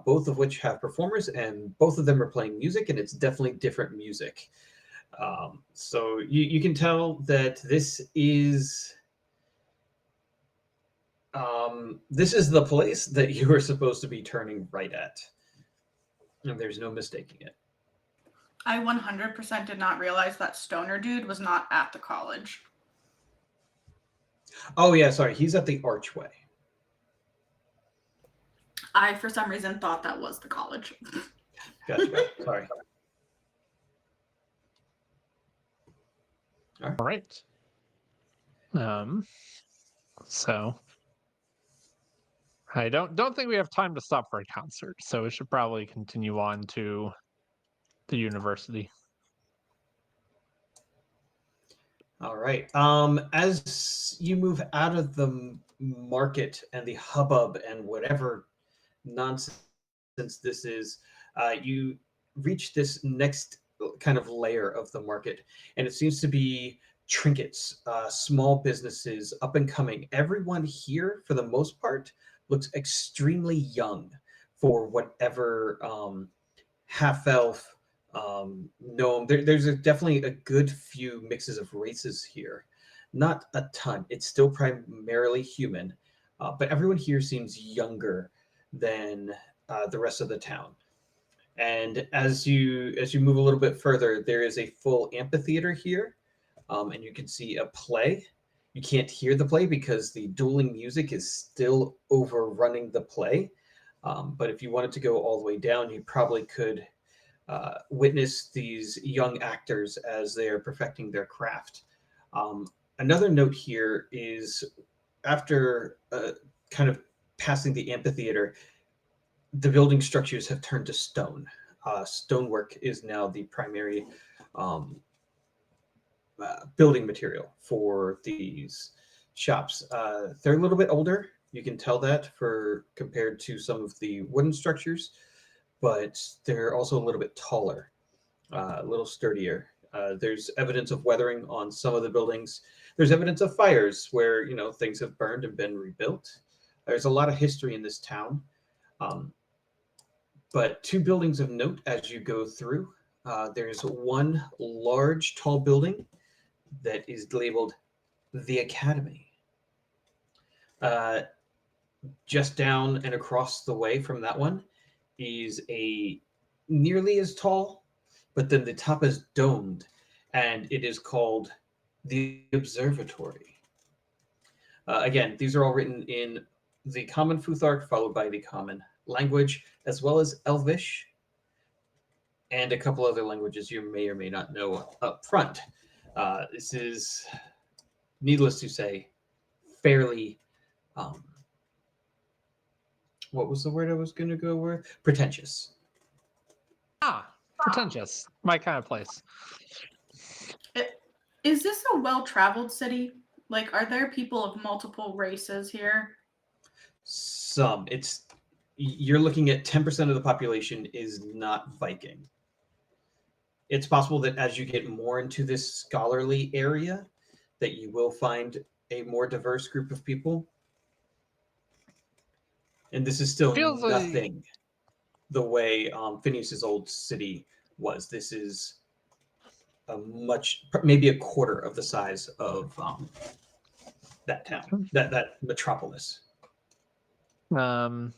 both of which have performers, and both of them are playing music, and it's definitely different music. So you can tell that this is the place that you are supposed to be turning right at. And there's no mistaking it. I 100% did not realize that Stoner dude was not at the college. Oh yeah, sorry, he's at the archway. I, for some reason, thought that was the college. Gotcha. Sorry. All right. So I don't think we have time to stop for a concert, so we should probably continue on to the university. All right. As you move out of the market and the hubbub and whatever nonsense this is, you reach this next kind of layer of the market, and it seems to be trinkets, small businesses, up and coming. Everyone here, for the most part, looks extremely young for whatever half elf gnome. There's definitely a good few mixes of races here. Not a ton. It's still primarily human, but everyone here seems younger than the rest of the town. And as you move a little bit further, there is a full amphitheater here, and you can see a play. You can't hear the play because the dueling music is still overrunning the play. But if you wanted to go all the way down, you probably could witness these young actors as they are perfecting their craft. Another note here is after kind of passing the amphitheater, the building structures have turned to stone. Stonework is now the primary building material for these shops. They're a little bit older. You can tell that for compared to some of the wooden structures, but they're also a little bit taller, a little sturdier. There's evidence of weathering on some of the buildings. There's evidence of fires where things have burned and been rebuilt. There's a lot of history in this town. But two buildings of note as you go through. There's one large, tall building that is labeled the Academy. Just down and across the way from that one is a nearly as tall, but then the top is domed, and it is called the Observatory. Again, these are all written in the common, Futhark, followed by the common language, as well as Elvish. and a couple other languages you may or may not know up front. This is, needless to say, fairly, um, what was the word I was going to go with? Pretentious. Ah, pretentious. My kind of place. Is this a well-traveled city? Like, are there people of multiple races here? Some. You're looking at 10% of the population is not Viking. It's possible that as you get more into this scholarly area, that you will find a more diverse group of people. And this is still Feels like nothing the way Phineas's old city was. This is maybe a quarter of the size of that town, that metropolis. um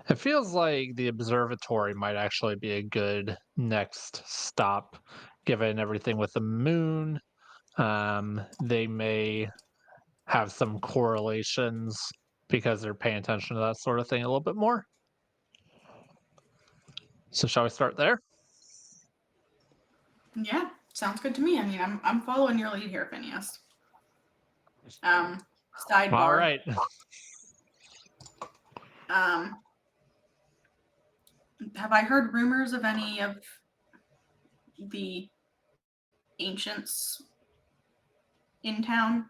it feels like the observatory might actually be a good next stop, given everything with the moon. They may have some correlations because they're paying attention to that sort of thing a little bit more. So shall we start there? Yeah, sounds good to me. I mean, I'm following your lead here, Phineas. Um, All Sidebar. right. Um, have I heard rumors of any of the ancients in town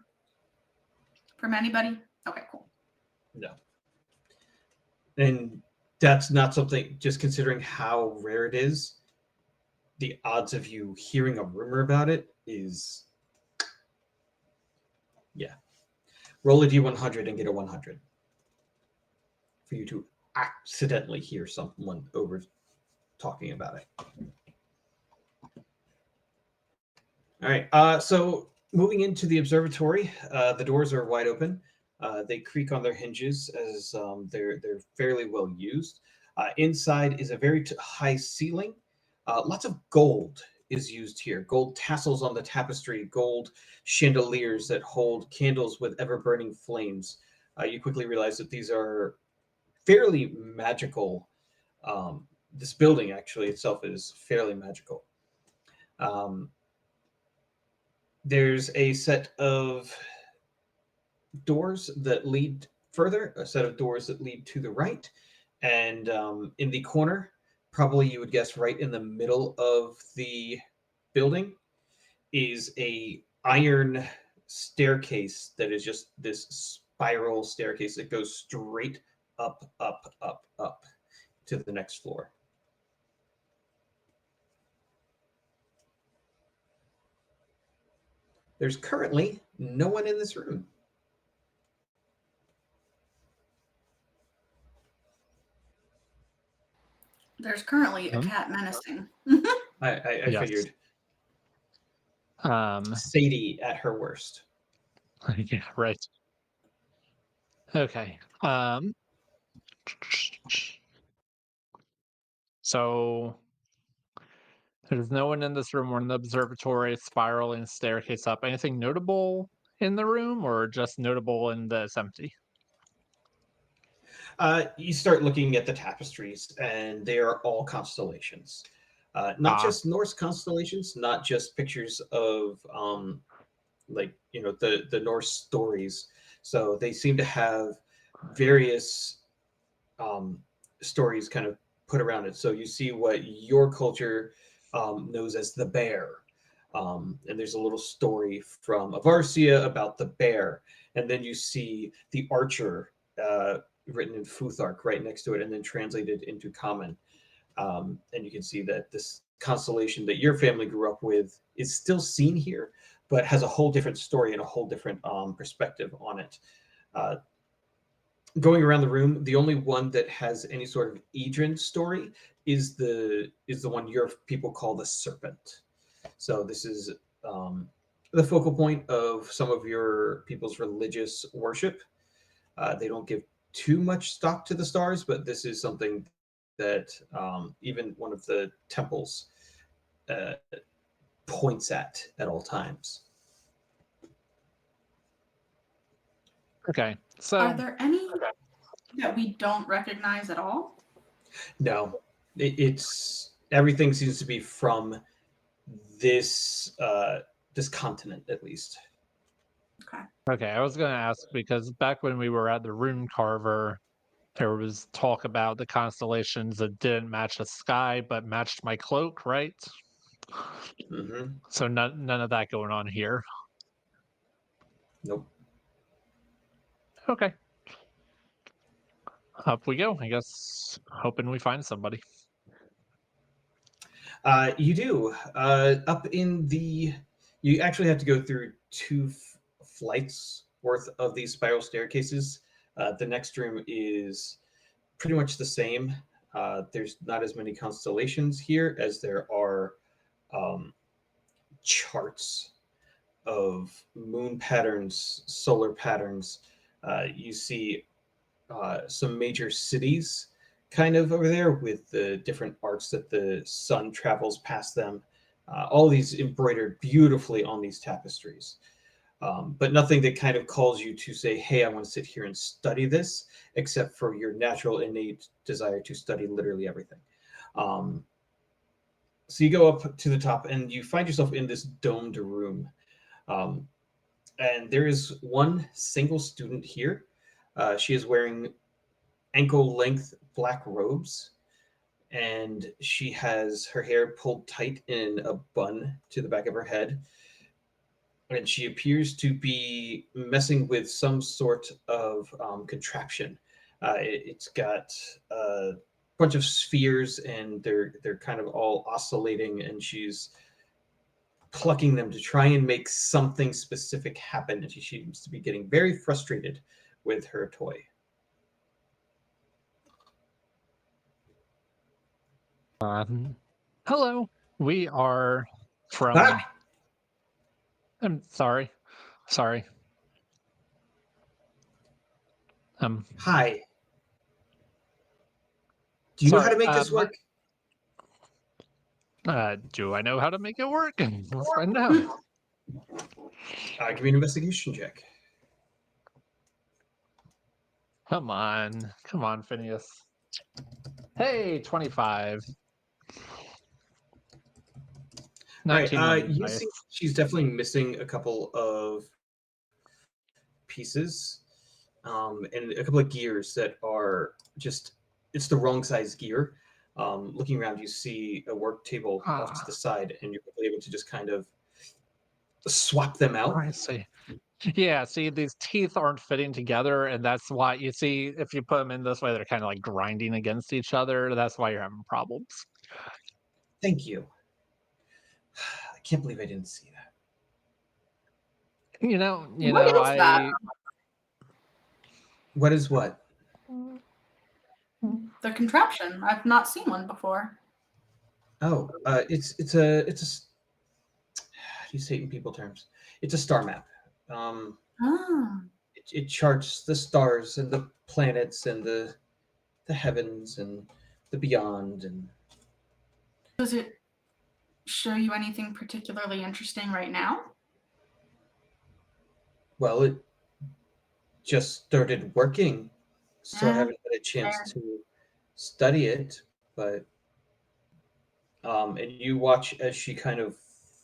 from anybody? Okay, cool. No. And that's not something, just considering how rare it is, the odds of you hearing a rumor about it is, yeah. Roll a d100 and get a 100 for you to accidentally hear someone over talking about it. All right. So moving into the observatory, the doors are wide open. They creak on their hinges as they're fairly well used. Inside is a very high ceiling. Lots of gold is used here. Gold tassels on the tapestry, gold chandeliers that hold candles with ever burning flames. You quickly realize that these are fairly magical. This building actually itself is fairly magical. Um, there's a set of doors that lead further, a set of doors that lead to the right, and in the corner, probably you would guess right in the middle of the building, is a iron staircase that is just this spiral staircase that goes straight up, up, up, up to the next floor. There's currently no one in this room. There's currently a cat menacing. I Yes. figured Um, Sadie at her worst. yeah, right. Okay. So there's no one in this room. We're in the observatory, spiraling staircase up. Anything notable in the room, or just notable in that it's empty? You start looking at the tapestries, and they are all constellations. Not Ah, just Norse constellations, not just pictures of like the Norse stories. So they seem to have various um, stories kind of put around it. So you see what your culture knows as the bear. And there's a little story from Avarsia about the bear. And then you see the archer written in Futhark right next to it and then translated into common. And you can see that this constellation that your family grew up with is still seen here, but has a whole different story and a whole different perspective on it. Uh, Going around the room, the only one that has any sort of Edrin story is the one your people call the Serpent. So this is the focal point of some of your people's religious worship. They don't give too much stock to the stars, but this is something that even one of the temples uh, points at all times. okay. Are So there any that we don't recognize at all? No, it's everything seems to be from this continent at least. Okay. Okay, I was gonna ask because back when we were at the rune carver, there was talk about the constellations that didn't match the sky but matched my cloak, right? Hmm. So none of that going on here. Nope. Okay, up we go. I guess hoping we find somebody. You do. Up in the, you actually have to go through two flights worth of these spiral staircases. The next room is pretty much the same. There's not as many constellations here as there are um, charts of moon patterns, solar patterns. You see some major cities kind of over there with the different arcs that the sun travels past them. All these embroidered beautifully on these tapestries. But nothing that kind of calls you to say, hey, I want to sit here and study this, except for your natural innate desire to study literally everything. Um, so you go up to the top and you find yourself in this domed room. Um, and there is one single student here. She is wearing ankle length black robes, and she has her hair pulled tight in a bun to the back of her head. And she appears to be messing with some sort of contraption. It's got a bunch of spheres, and they're kind of all oscillating, and she's plucking them to try and make something specific happen. And she seems to be getting very frustrated with her toy. Hello, we are from. Ah, I'm sorry. Um, hi. Do you know how sorry. to make this My, work? do I know how to make it work? Let's find out. Give me an investigation check. Come on, Phineas. Hey, 25. All right. 19 on the You dice. see, she's definitely missing a couple of pieces, and a couple of gears that are just, it's the wrong size gear. Looking around, you see a work table off to the Ah, side, and you're able to just kind of swap them out. I see. Yeah, see, these teeth aren't fitting together, and that's why you see if you put them in this way, they're kind of like grinding against each other. That's why you're having problems. Thank you. I can't believe I didn't see that. What is that? I What is what? The contraption. I've not seen one before. Oh, it's a how do you say it in people terms? It's a star map. Um, Ah. it charts the stars and the planets and the heavens and the beyond. And Does it show you anything particularly interesting right now? well, it just started working, so I Yeah, haven't had a chance fair. to study it. But and you watch as she kind of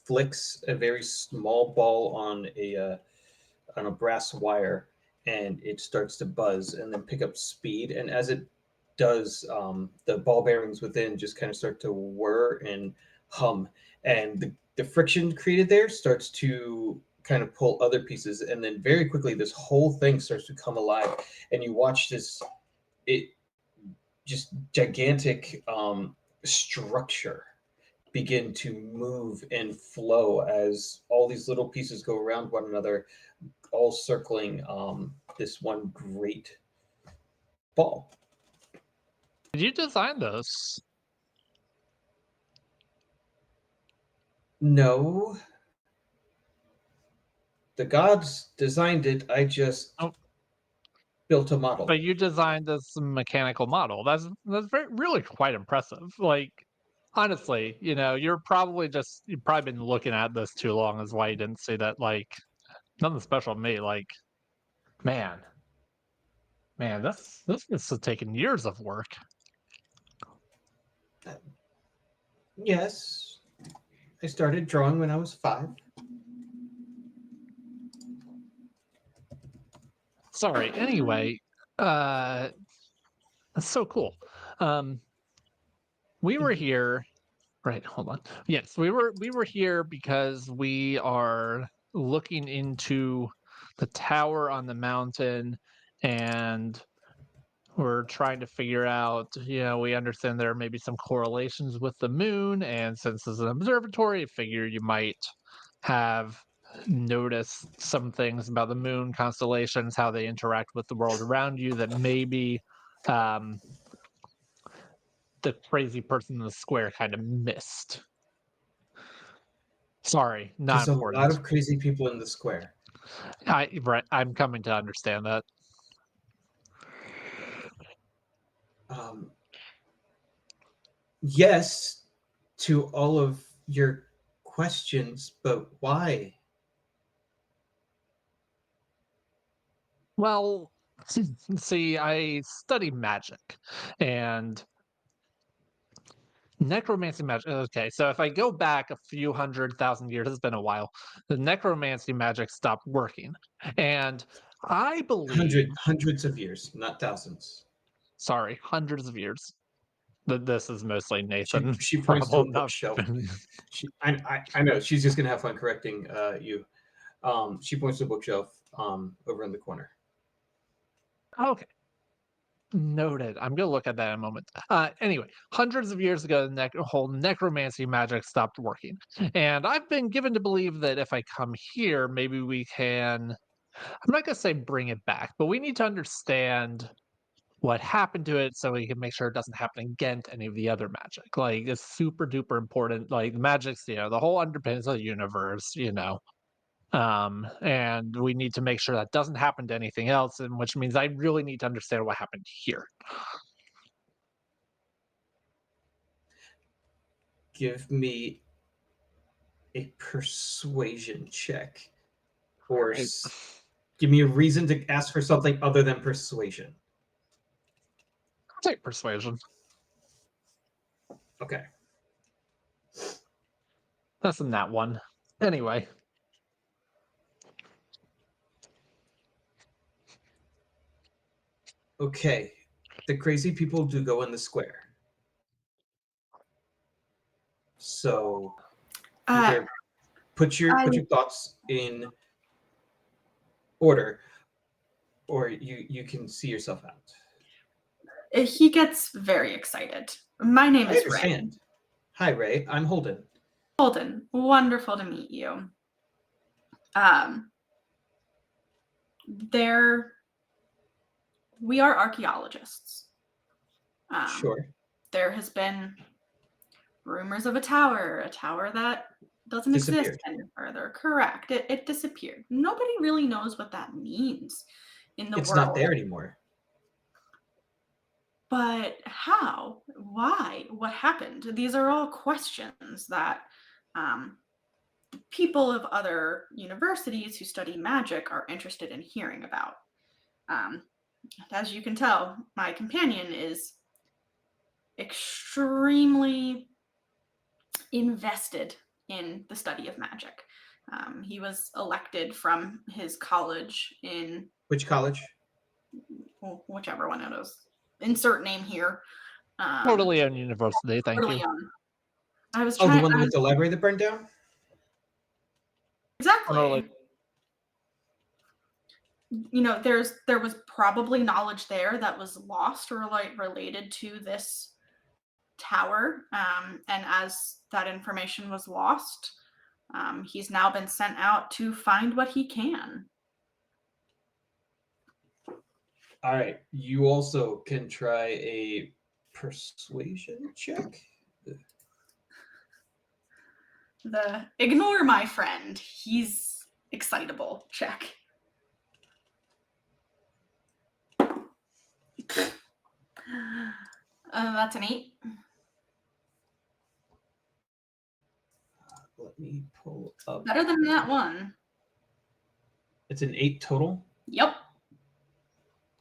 flicks a very small ball on a brass wire, and it starts to buzz and then pick up speed. And as it does, the ball bearings within just kind of start to whir and hum, and the friction created there starts to kind of pull other pieces, and then very quickly this whole thing starts to come alive, and you watch this, it just gigantic structure begin to move and flow as all these little pieces go around one another, all circling this one great ball. did you design this? No, the gods designed it. I just Oh, built a model. but you designed this mechanical model. That's very really quite impressive. Like honestly, you've probably been looking at this too long is why you didn't see that like nothing special to me. Like, man, this is taking years of work. Yes, I started drawing when I was 5. Sorry. Anyway, uh, that's so cool. Um, we were Thank you. here. Right. Hold on. Yes, we were here because we are looking into the tower on the mountain, and we're trying to figure out. We understand there may be some correlations with the moon, and since it's an observatory, I figure you might have noticed some things about the moon constellations, how they interact with the world around you that maybe um, the crazy person in the square kind of missed. Sorry, not There's a lot important. of crazy people in the square. I'm coming to understand that. Um, yes, to all of your questions, but why? Well, see, I study magic, and necromancy magic. Okay, so if I go back a few 100,000 years, it's been a while. The necromancy magic stopped working, and I believe, Hundreds of years, not thousands. sorry, hundreds of years. That this is mostly She Nathan she points to a problem, not bookshelf. I know she's just gonna have fun correcting you. She points to a bookshelf over in the corner. okay. Noted. I'm gonna look at that in a moment. Anyway, hundreds of years ago, the whole necromancy magic stopped working, and I've been given to believe that if I come here, maybe we can. I'm not gonna say bring it back, but we need to understand what happened to it so we can make sure it doesn't happen again to any of the other magic. Like it's super duper important. Like magic's, the whole underpinnings of the universe. And we need to make sure that doesn't happen to anything else, and which means I really need to understand what happened here. Give me a persuasion check, or Right. give me a reason to ask for something other than persuasion. Take persuasion. Okay. That's in that one. Anyway, Okay. The crazy people do go in the square. So Uh, either put your I put your thoughts in order, or you can see yourself out. he gets very excited. My name I is Ray. understand. Hi, Ray. I'm Holden. Holden, wonderful to meet you. Um, there, we are archaeologists. Um, Sure. there has been rumors of a tower that doesn't exist Disappeared. any further. Correct. It disappeared. Nobody really knows what that means in the It's not world. there anymore. But how? Why? What happened? These are all questions that um, people of other universities who study magic are interested in hearing about. Um, as you can tell, my companion is extremely invested in the study of magic. He was elected from his college in Which college? whichever one it is. Insert name here. totally own university. Thank you. Corleone. I was Oh, the trying. one I with was the library that burned down? Totally. exactly. There was probably knowledge there that was lost or like related to this tower. And as that information was lost, he's now been sent out to find what he can. All right. You also can try a persuasion check. The ignore my friend. He's excitable. Check. That's an 8. Let me pull up. Better than that one. It's an 8 total. Yep.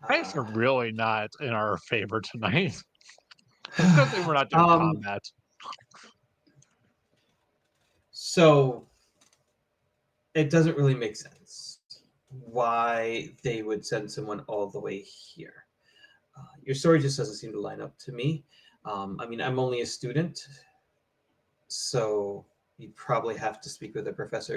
Dice are Ah. really not in our favor tonight. It's a good thing we're not doing um, combat. So it doesn't really make sense why they would send someone all the way here. Your story just doesn't seem to line up to me. I mean, I'm only a student, so you probably have to speak with a professor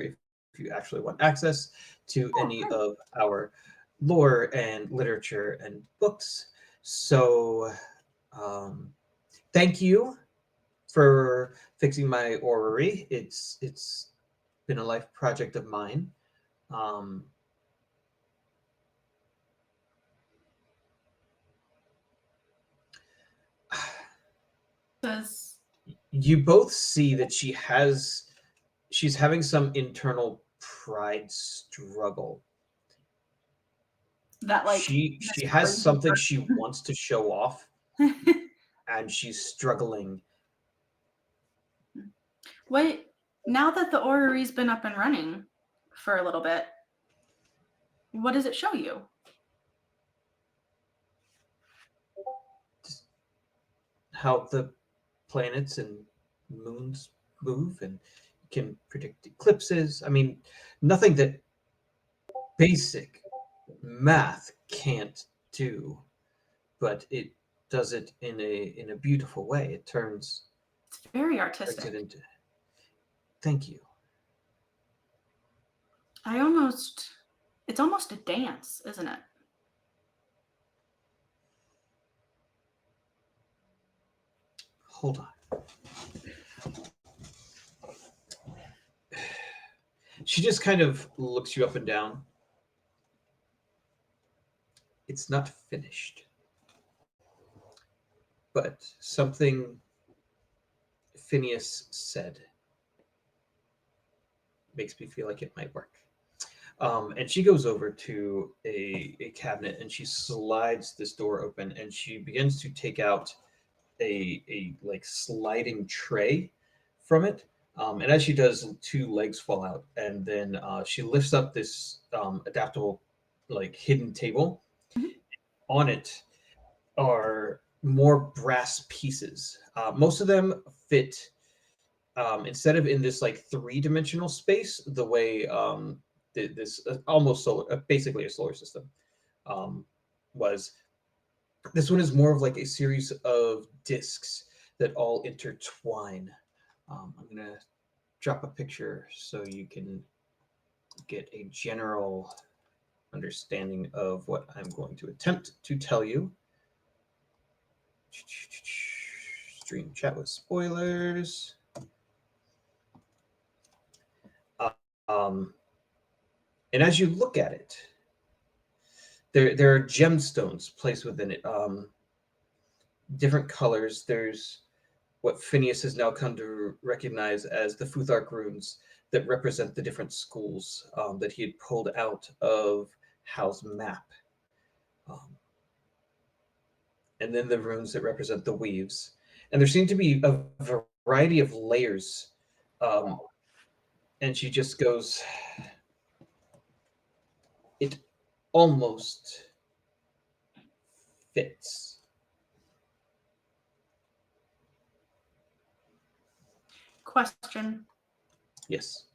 if you actually want access to Oh, any great. of our lore and literature and books. So, um, thank you for fixing my orrery. It's been a life project of mine. Um, Does you both see that she's having some internal pride struggle. that like She this has crazy something she person? wants to show off, and she's struggling. Wait, now that the orrery's been up and running for a little bit, what does it show you? How the planets and moons move, and can predict eclipses. I mean, nothing that basic math can't do, but it does it in a beautiful way. It It's very turns it artistic. into. Thank you. It's almost a dance, isn't it? Hold on. She just kind of looks you up and down. It's not finished, but something Phineas said makes me feel like it might work. And she goes over to a cabinet and she slides this door open and she begins to take out a like sliding tray from it. And as she does, two legs fall out, and then she lifts up this adaptable, like hidden table. Mhm. On it are more brass pieces. Most of them fit instead of in this like three-dimensional space, the way this almost solar, basically a solar system, um, was. This one is more of like a series of discs that all intertwine. I'm gonna drop a picture so you can get a general understanding of what I'm going to attempt to tell you. Stream chat with spoilers. Um, and as you look at it, there are gemstones placed within it. Different colors. There's what Phineas has now come to recognize as the Futhark runes that represent the different schools that he had pulled out of Hal's map. Um, and then the runes that represent the weaves. And there seem to be a variety of layers. And she just goes, it almost fits. Question. Yes.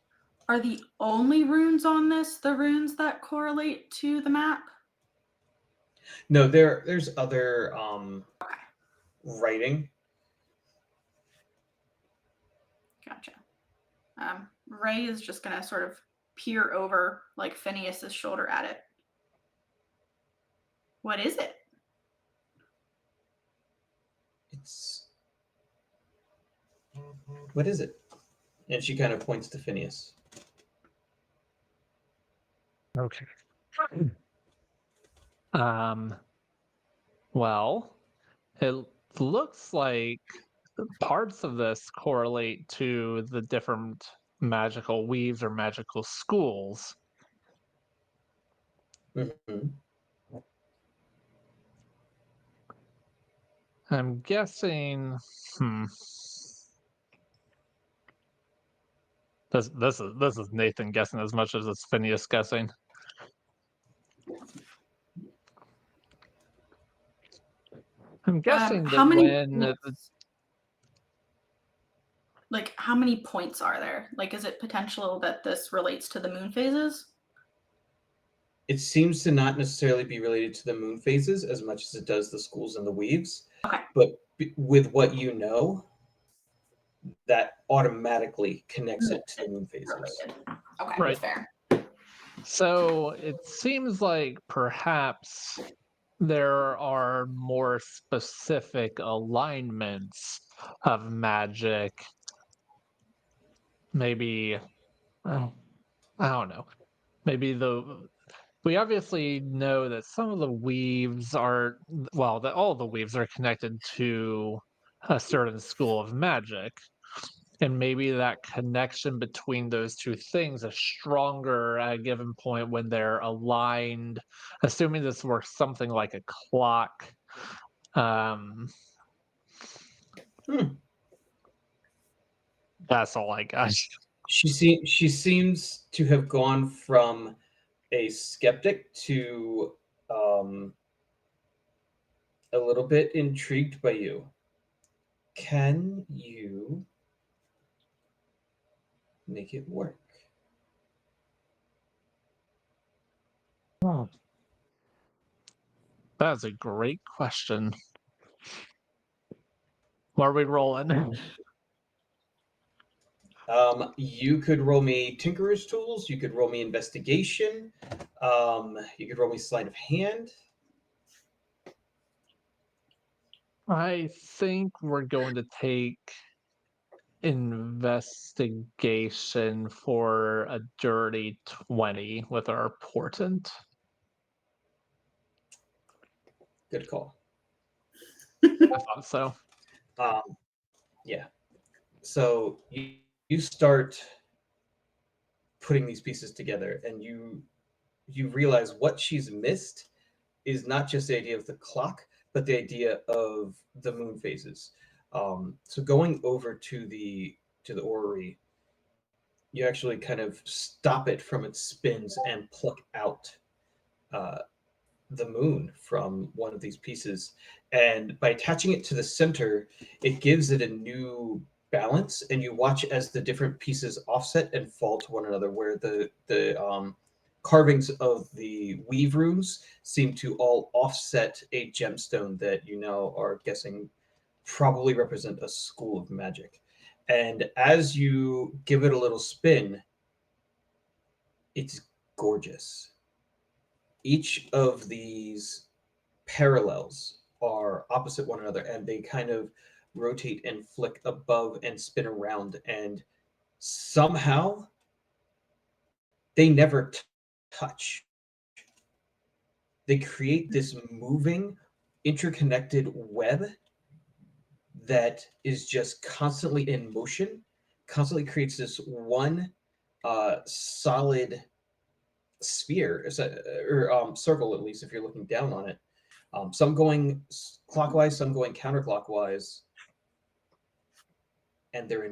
Are the only runes on this the runes that correlate to the map? No, there's other Okay, writing. gotcha. Ray is just gonna sort of peer over like Phineas's shoulder at it. What is it? It's what is it? And she kind of points to Phineas. Okay. Um, well, it looks like parts of this correlate to the different magical weaves or magical schools. Mm-hmm. I'm guessing. Hmm. This is Nathan guessing as much as it's Phineas guessing. I'm guessing How that many when runes? like how many points are there? Like, is it potential that this relates to the moon phases? It seems to not necessarily be related to the moon phases as much as it does the schools and the weaves, Okay, but with what you know, that automatically connects moon it to the moon phases. related. Okay, Right. fair. So it seems like perhaps there are more specific alignments of magic. Maybe, uh, I don't know. Maybe we obviously know that some of the weaves are, well, that all the weaves are connected to a certain school of magic. And maybe that connection between those two things is stronger at a given point when they're aligned, assuming this works something like a clock. Um, Hmm. that's all I got. She seems to have gone from a skeptic to a little bit intrigued by you. Can you make it work? Oh, that's a great question. What are we rolling? You could roll me Tinkerer's Tools. You could roll me Investigation. You could roll me Sleight of Hand. I think we're going to take investigation for a dirty 20 with our portent. Good call. I thought so. Um, yeah. So you start putting these pieces together, and you realize what she's missed is not just the idea of the clock, but the idea of the moon phases. So going over to the orrery, you actually kind of stop it from its spins and pluck out uh, the moon from one of these pieces. And by attaching it to the center, it gives it a new balance. And you watch as the different pieces offset and fall to one another, where the carvings of the weave runes seem to all offset a gemstone that you now are guessing probably represent a school of magic. And as you give it a little spin, it's gorgeous. Each of these parallels are opposite one another, and they kind of rotate and flick above and spin around, and somehow they never touch. They create this moving interconnected web that is just constantly in motion, constantly creates this one solid sphere, or circle, at least if you're looking down on it. Some going clockwise, some going counterclockwise, and they're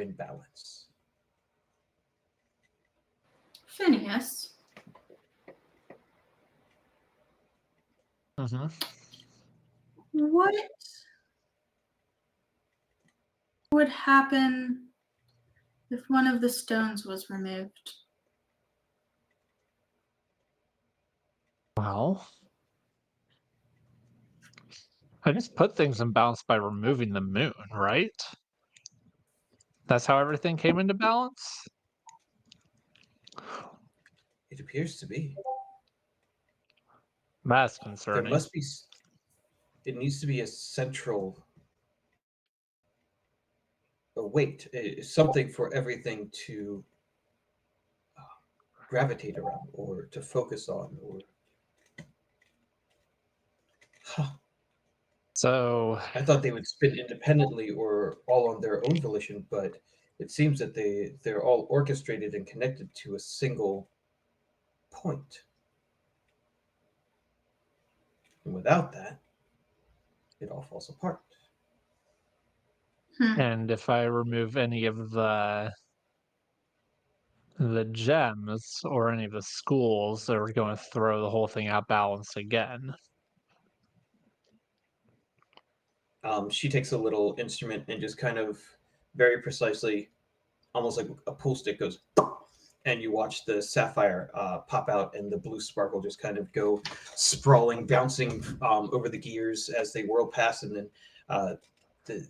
in balance. Phineas, Mhm. what would happen if one of the stones was removed? Well, I just put things in balance by removing the moon, right? That's how everything came into balance? It appears to be. That's There concerning. must be. It needs to be a central a weight, something for everything to uh, gravitate around or to focus on. Or huh, So, I thought they would spin independently or all on their own volition, but it seems that they're all orchestrated and connected to a single point. And without that, it all falls apart. Hmm. and if I remove any of the gems or any of the schools, they're going to throw the whole thing out balance again. She takes a little instrument and just kind of very precisely, almost like a pool stick goes, and you watch the sapphire pop out, and the blue sparkle just kind of go sprawling, bouncing over the gears as they whirl past, and then uh, the,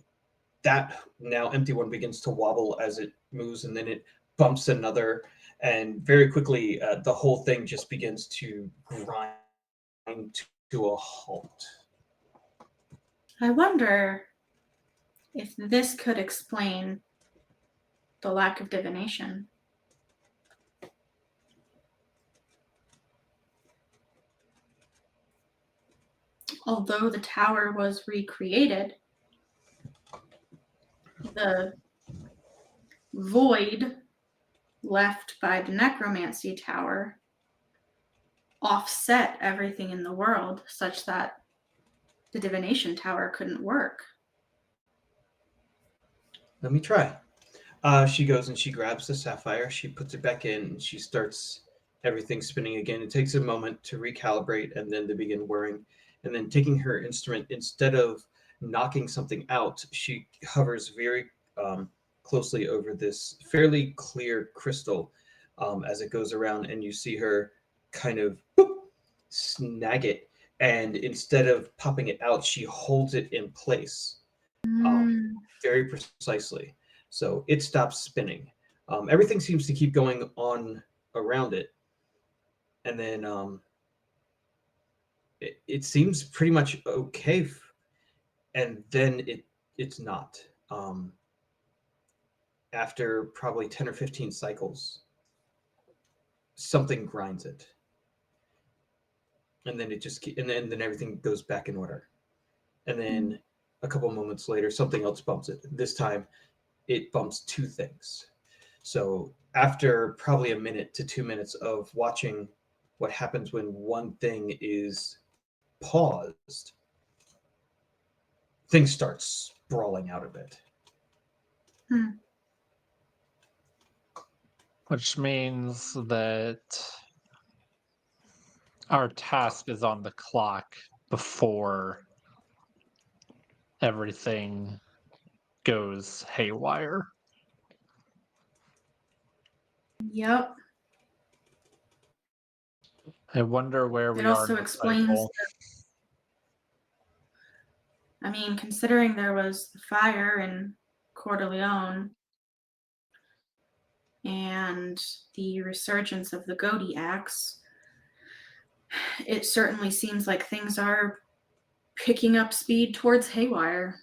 that now empty one begins to wobble as it moves, and then it bumps another, and very quickly the whole thing just begins to grind to a halt. I wonder if this could explain the lack of divination. Although the tower was recreated, the void left by the necromancy tower offset everything in the world such that the divination tower couldn't work. Let me try. She goes and she grabs the sapphire, she puts it back in, and she starts everything spinning again. It takes a moment to recalibrate and then to begin whirring. And then taking her instrument, instead of knocking something out, she hovers very closely over this fairly clear crystal as it goes around, and you see her kind of boop, snag it. And instead of popping it out, she holds it in place um, Mm. very precisely. So it stops spinning. Everything seems to keep going on around it, and then it seems pretty much okay. And then it's not. After probably 10 or 15 cycles, something grinds it, and then then everything goes back in order. And then a couple moments later, something else bumps it. This time, it bumps two things. So after probably a minute to 2 minutes of watching what happens when one thing is paused, things start sprawling out a bit. Hmm. Which means that our task is on the clock before everything goes haywire. Yep. I wonder where It we are in also the explains, cycle. I mean, considering there was the fire in Coeur d'Leon and the resurgence of the Godiacs, it certainly seems like things are picking up speed towards haywire.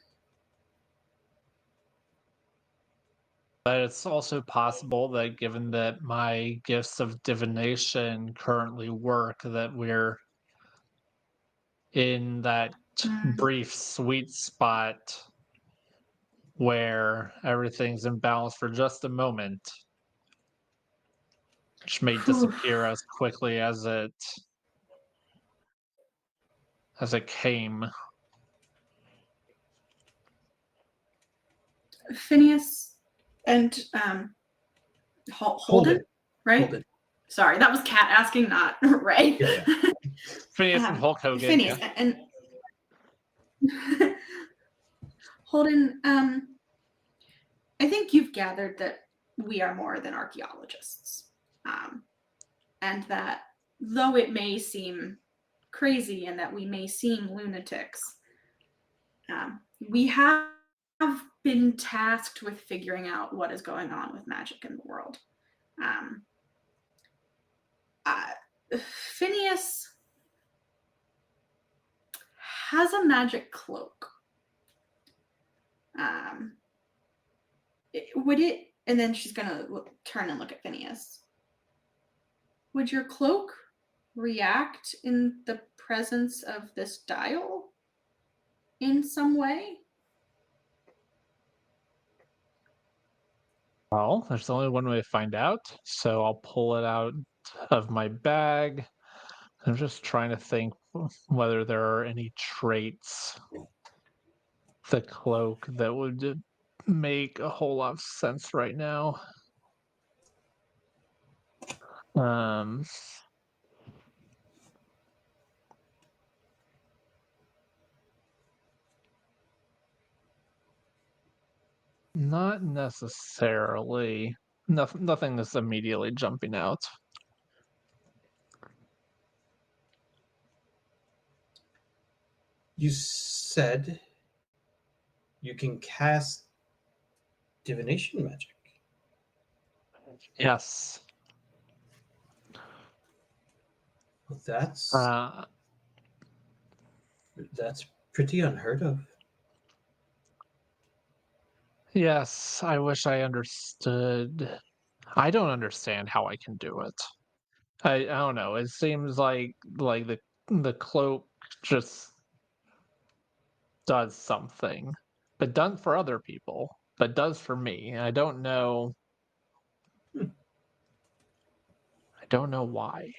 But it's also possible that given that my gifts of divination currently work, that we're in that Mm. brief sweet spot where everything's in balance for just a moment, which may Whew. disappear as quickly as it came. Phineas and Hold Holden, it, hold right? it. Sorry, that was Kat asking, not Ray. Yeah, yeah. Phineas and Hulk Hogan, Phineas yeah. and Holden, I think you've gathered that we are more than archaeologists. And that though it may seem crazy and that we may seem lunatics, we have been tasked with figuring out what is going on with magic in the world. Um, uh, Phineas has a magic cloak. Um, would it? And then she's gonna turn and look at Phineas. Would your cloak react in the presence of this dial in some way? Well, there's only one way to find out, so I'll pull it out of my bag. I'm just trying to think whether there are any traits the cloak that would make a whole lot of sense right now. Um, Not necessarily. Nothing is immediately jumping out. You said you can cast divination magic. Yes. Well, Uh, that's pretty unheard of. yes, I wish I understood. I don't understand how I can do it. I don't know. It seems like the cloak just does something, but done for other people, but does for me. I don't know. Hmm, I don't know why.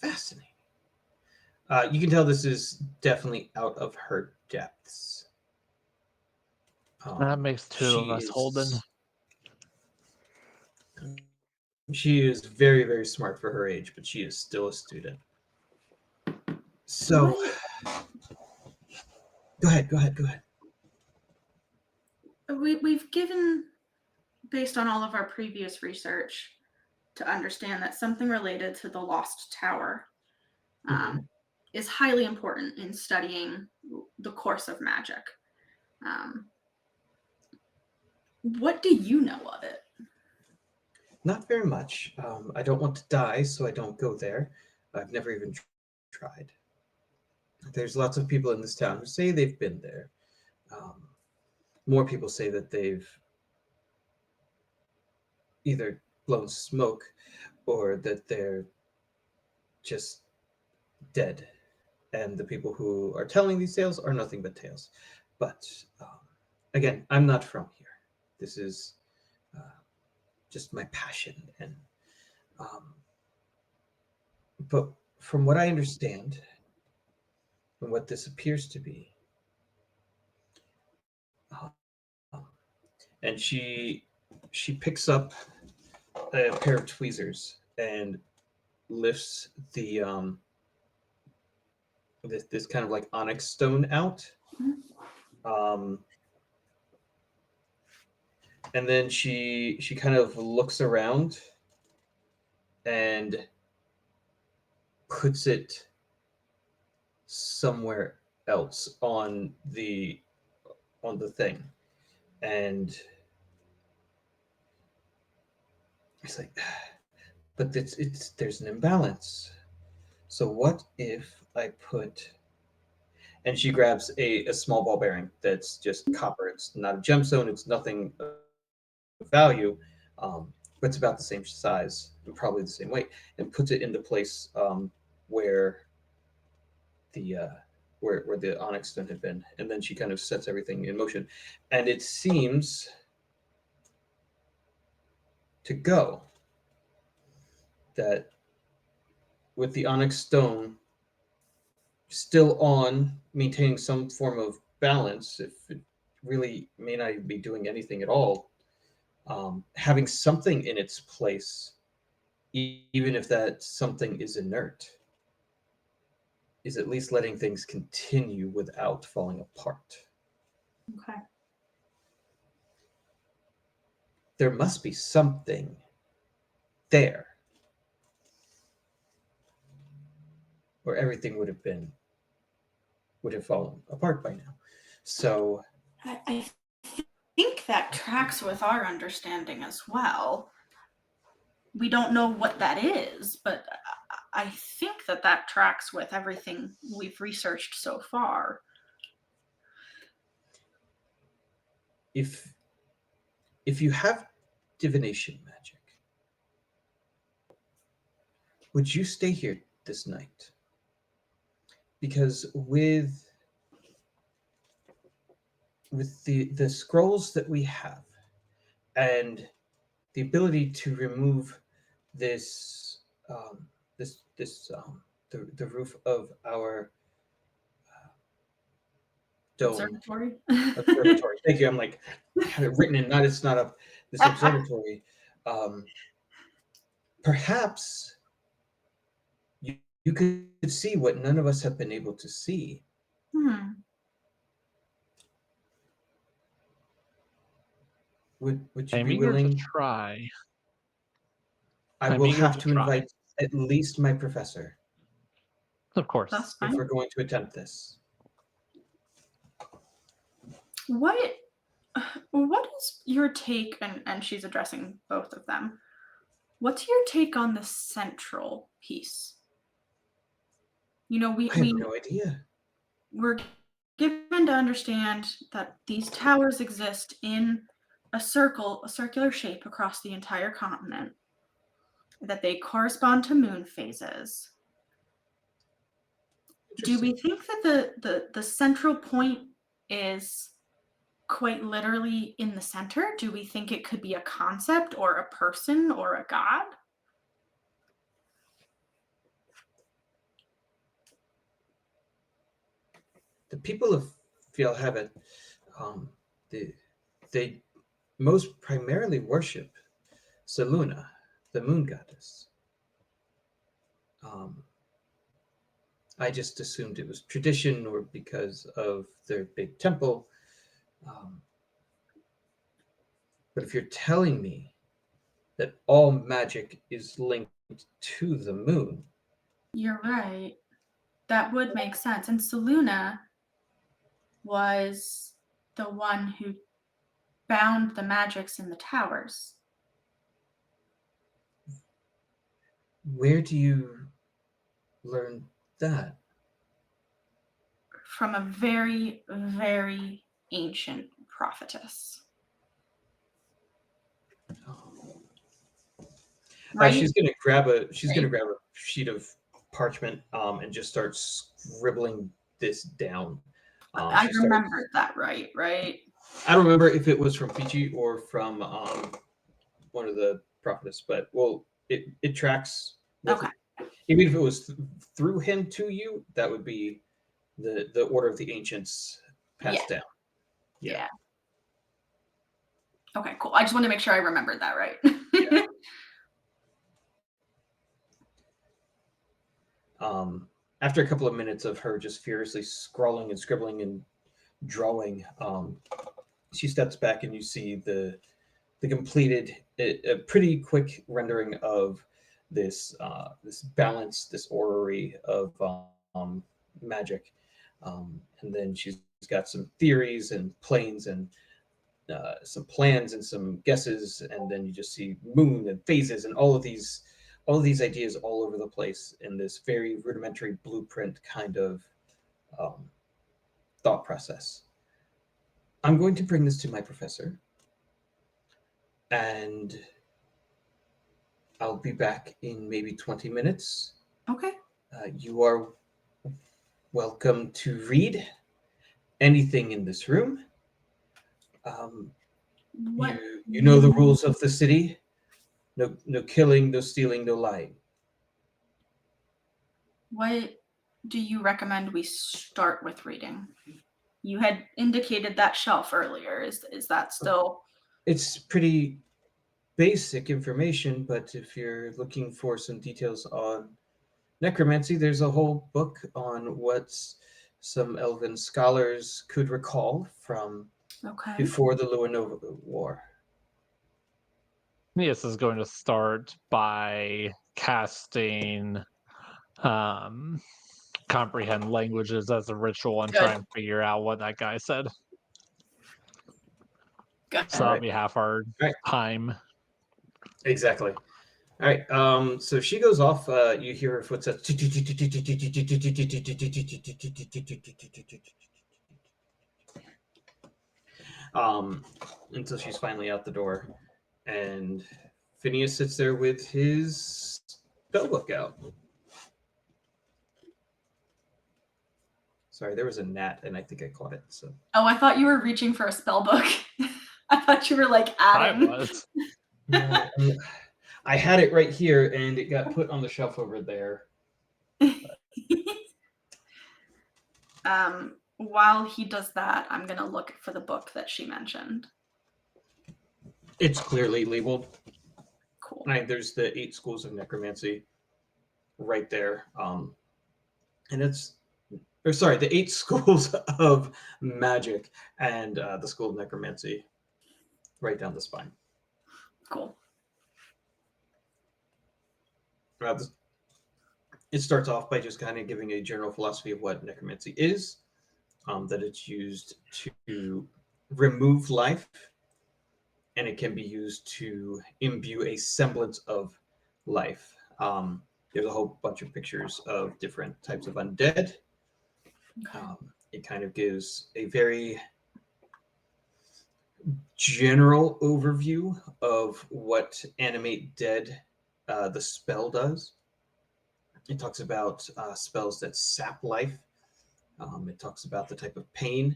fascinating. You can tell this is definitely out of her depths. That makes two She of us, Holden. she is very, very smart for her age, but she is still a student. So What go ahead. we've given, based on all of our previous research, to understand that something related to the lost tower Hmm. is highly important in studying the course of magic. Um, what do you know of it? Not very much. I don't want to die, so I don't go there. I've never even tried. There's lots of people in this town who say they've been there. Um, More people say that they've either blown smoke or that they're just dead. And the people who are telling these tales are nothing but tales. But again, I'm not from here. This is uh, just my passion. And um, but from what I understand, and what this appears to be, um, and she picks up a pair of tweezers and lifts the this kind of like onyx stone out. Um, and then she kind of looks around and puts it somewhere else on the thing. And it's like, but it's there's an imbalance. So what if I put, and she grabs a small ball bearing that's just copper. It's not a gemstone. It's nothing of value, but it's about the same size and probably the same weight, and puts it into place where the where the onyx stone had been, and then she kind of sets everything in motion, and it seems to go that with the onyx stone still on, maintaining some form of balance, if it really may not even be doing anything at all, having something in its place, even if that something is inert, is at least letting things continue without falling apart. Okay. There must be something there, or everything would have fallen apart by now. So I think that tracks with our understanding as well. We don't know what that is, but I think that that tracks with everything we've researched so far. if if you have divination magic, would you stay here this night? Because with the scrolls that we have and the ability to remove this this the roof of our dome Observatory. observatory. Thank you. I'm like, I have it written in, not it's not up, this observatory. Um, Perhaps you could see what none of us have been able to see. Hmm. Would you I'm be eager to willing? try. I I'm will eager have to to try. invite at least my professor Of That's course. if we're fine. going to attempt this. What what is your take, and she's addressing both of them. What's your take on the central piece? You know, I have no idea. we're given to understand that these towers exist in a circle, a circular shape across the entire continent, that they correspond to moon phases. Do we Interesting. think that the central point is quite literally in the center? Do we think it could be a concept or a person or a god? The people of Fjellhaven, um, they, they most primarily worship Seluna, the moon goddess. Um, I just assumed it was tradition or because of their big temple. Um, but if you're telling me that all magic is linked to the moon, You're right. That would make sense. And Seluna was the one who bound the magics in the towers where do you learn that? from a very, very ancient prophetess, right? She's Right. gonna grab a sheet of parchment and just start scribbling this down. I She remembered starts. that right, right? I don't remember if it was from Fiji or from one of the prophetess, but well, it tracks with Okay. even if it was through him to you, that would be the order of the ancients Yeah. passed down. Yeah. Yeah. Okay, cool. I just wanted to make sure I remembered that right. Yeah. After a couple of minutes of her just furiously scrawling and scribbling and drawing, she steps back and you see the completed, a pretty quick rendering of this balance, this orrery of magic, and then she's got some theories and planes and some plans and some guesses, and then you just see moon and phases and all of these ideas all over the place in this very rudimentary blueprint kind of um, thought process. I'm going to bring this to my professor, and I'll be back in maybe 20 minutes. Okay. You are welcome to read anything in this room. Um, What you know the rules of the city. No killing, no stealing, no lying. what do you recommend we start with reading? You had indicated that shelf earlier. Is that still It's pretty basic information, but if you're looking for some details on necromancy, there's a whole book on what some elven scholars could recall from okay? before the Luanova War. Neas is going to start by casting um comprehend languages as a ritual and try Good. and figure out what that guy said. Good. So All that'll right. be half our All right. time. Exactly. All right. So she goes off. You hear her footsteps. Um, until she's finally out the door, and Phineas sits there with his spellbook out. Sorry, there was a gnat, and I think I caught it. So Oh, I thought you were reaching for a spell book. I thought you were like I adding. was. no, I had it right here, and it got put on the shelf over there. While he does that, I'm gonna look for the book that she mentioned. It's clearly labeled. Cool. There's the 8 schools of necromancy. right there. And it's, or sorry, the 8 schools of magic and the school of necromancy right down the spine. Cool. This, it starts off by just kind of giving a general philosophy of what necromancy is, that it's used to remove life, and it can be used to imbue a semblance of life. There's a whole bunch of pictures of different types of undead. Okay. It kind of gives a very general overview of what animate dead the spell does. It talks about spells that sap life. It talks about the type of pain.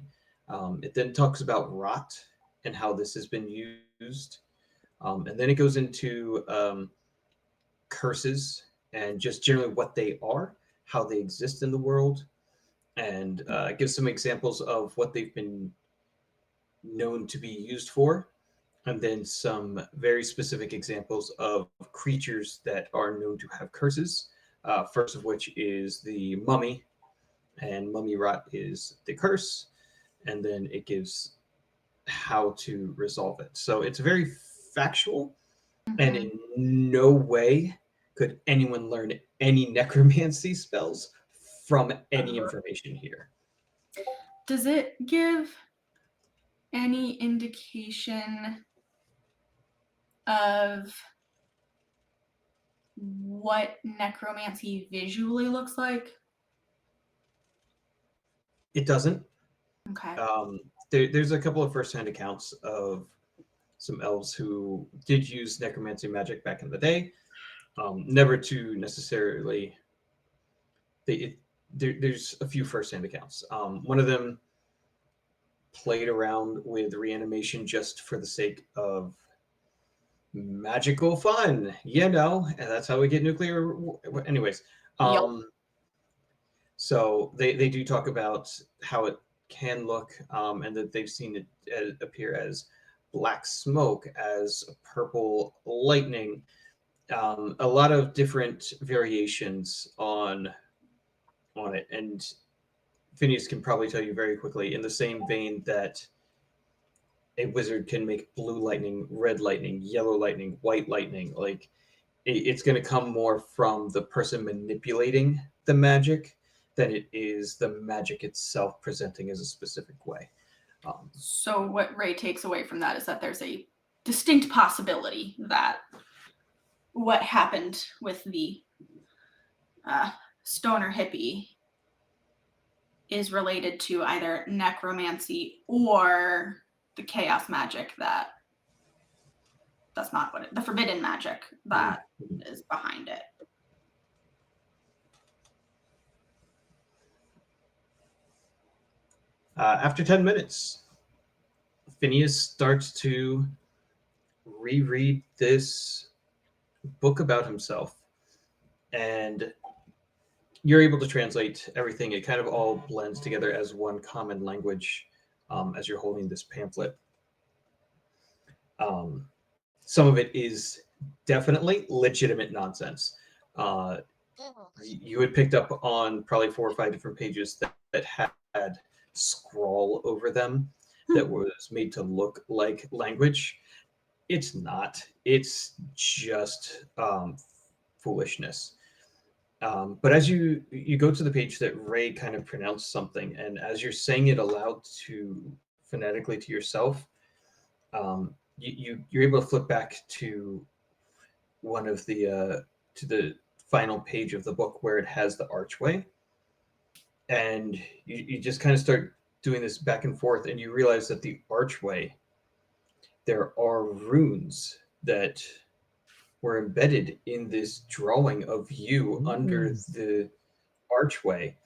It then talks about rot and how this has been used. And then it goes into curses and just generally what they are, how they exist in the world, and gives some examples of what they've been known to be used for, and then some very specific examples of creatures that are known to have curses. First of which is the mummy, and mummy rot is the curse, and then it gives how to resolve it. So it's very factual, and Mhm. in no way could anyone learn any necromancy spells from any information here. Does it give any indication of what necromancy visually looks like? It doesn't. Okay. There's a couple of first-hand accounts of some elves who did use necromancy magic back in the day, never to necessarily. There's a few first-hand accounts. One of them played around with reanimation just for the sake of magical fun, and that's how we get nuclear. Anyways, Yup. so they do talk about how it can look, and that they've seen it appear as black smoke, as purple lightning, a lot of different variations on it. And Phineas can probably tell you very quickly, in the same vein that a wizard can make blue lightning, red lightning, yellow lightning, white lightning. Like it's going to come more from the person manipulating the magic than it is the magic itself presenting as a specific way. So what Ray takes away from that is that there's a distinct possibility that what happened with the stoner hippie is related to either necromancy or the chaos magic that's not what the forbidden magic that is behind it. After 10 minutes, Phineas starts to reread this book about himself, and you're able to translate everything. It kind of all blends together as one common language, as you're holding this pamphlet. Some of it is definitely legitimate nonsense. Uh, you had picked up on probably 4 or 5 different pages that had scrawl over them that was made to look like language. It's not. It's just foolishness. But as you go to the page that Ray kind of pronounced something, and as you're saying it aloud to phonetically to yourself, you're able to flip back to one of the to the final page of the book where it has the archway, and you just kind of start doing this back and forth, and you realize that the archway, there are runes that were embedded in this drawing of you under the archway,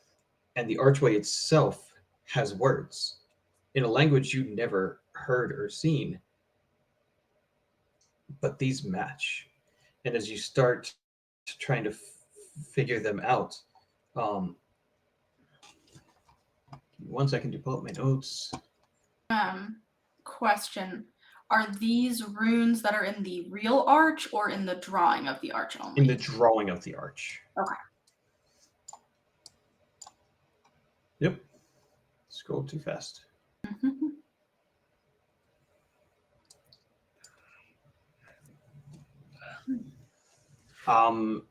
and the archway itself has words in a language you never heard or seen, but these match. And as you start trying to figure them out, um, 1 second to pull up my notes. Question. Are these runes that are in the real arch or in the drawing of the arch only? In the drawing of the arch. Okay. Yep. Scroll too fast. Mhm. Um,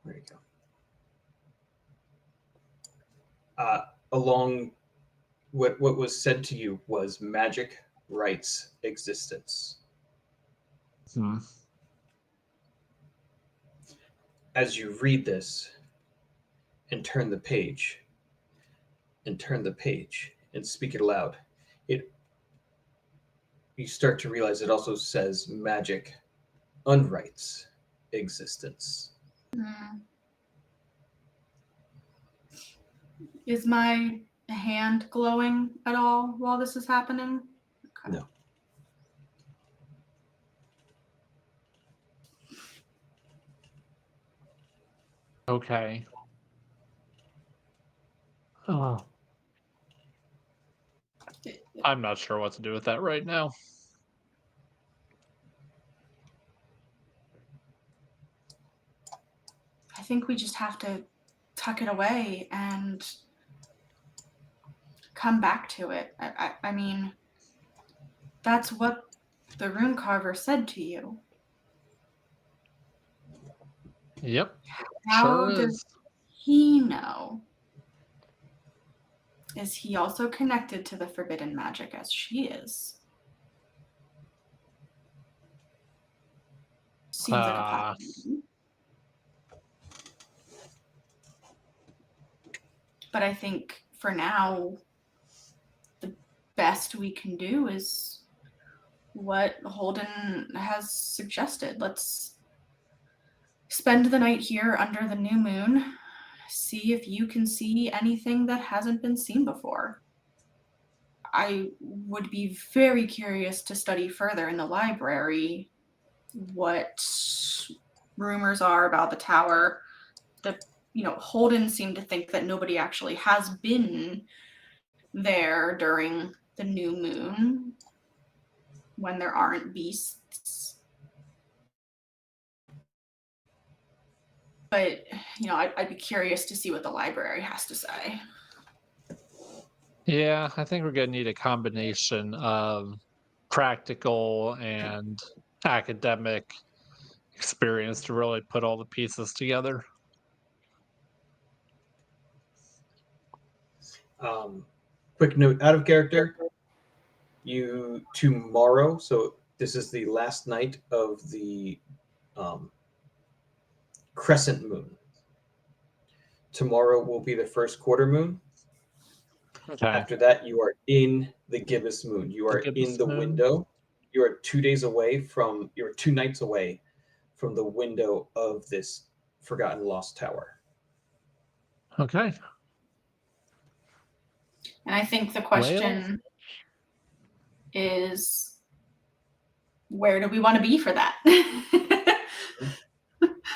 where you go? Along what was said to you was magic writes existence. Hmm. As you read this and turn the page and turn the page and speak it aloud, it you start to realize it also says magic unwrites existence. Mm. Is my hand glowing at all while this is happening? Okay. No. Okay. Oh, I'm not sure what to do with that right now. I think we just have to tuck it away and come back to it. I mean, that's what the rune carver said to you. Yep, sure How does is. he know? Is he also connected to the forbidden magic as she is? Seems like a Uh, possibility. But I think for now, the best we can do is what Holden has suggested. Let's spend the night here under the new moon, see if you can see anything that hasn't been seen before. I would be very curious to study further in the library what rumors are about the tower. Holden seemed to think that nobody actually has been there during the new moon when there aren't beasts. But I'd be curious to see what the library has to say. yeah, I think we're gonna need a combination of practical and academic experience to really put all the pieces together. Um, quick note out of character. You tomorrow, so this is the last night of the um, crescent moon. Tomorrow will be the first quarter moon. Okay. After that, you are in the gibbous moon. You The are in Gibbous the Moon. window. You are 2 days away from. You're 2 nights away from the window of this forgotten lost tower. Okay. And I think the Well, question is, where do we want to be for that?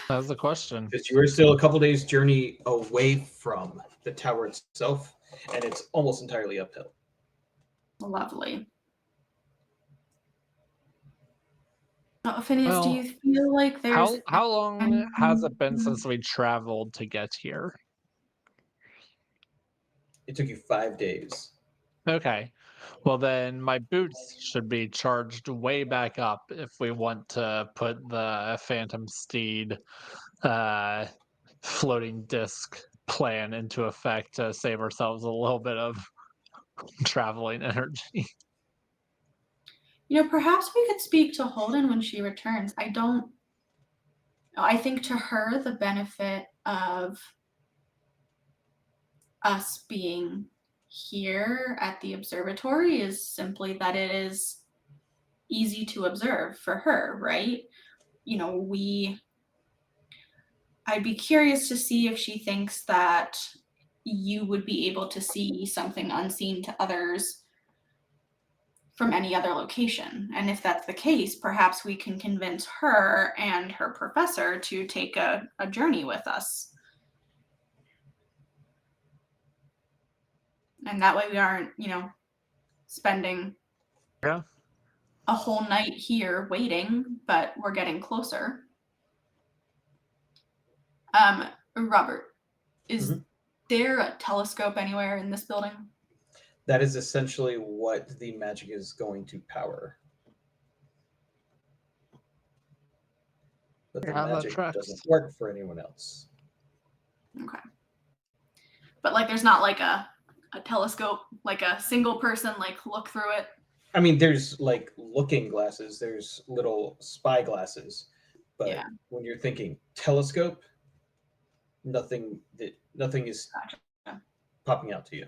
that's the question. Because you are still a couple days journey away from the tower itself, and it's almost entirely uphill. Lovely. Phineas, do you Well, feel like there's how long has anything? it been since we traveled to get here? It took you 5 days. Okay. Well, then my boots should be charged way back up if we want to put the Phantom Steed uh, floating disc plan into effect to save ourselves a little bit of traveling energy. Perhaps we could speak to Holden when she returns. I think to her, the benefit of us being here at the observatory is simply that it is easy to observe for her, right? You know, we I'd be curious to see if she thinks that you would be able to see something unseen to others from any other location. And if that's the case, perhaps we can convince her and her professor to take a journey with us. And that way we aren't, spending Yeah. a whole night here waiting, but we're getting closer. Robert, is Mhm. there a telescope anywhere in this building? That is essentially what the magic is going to power. But the Yeah, that magic doesn't tracks. work for anyone else. Okay. But like there's not like a telescope, like a single person like look through it. I mean, there's like looking glasses, there's little spy glasses, Yeah, but when you're thinking telescope, nothing is gotcha. popping out to you.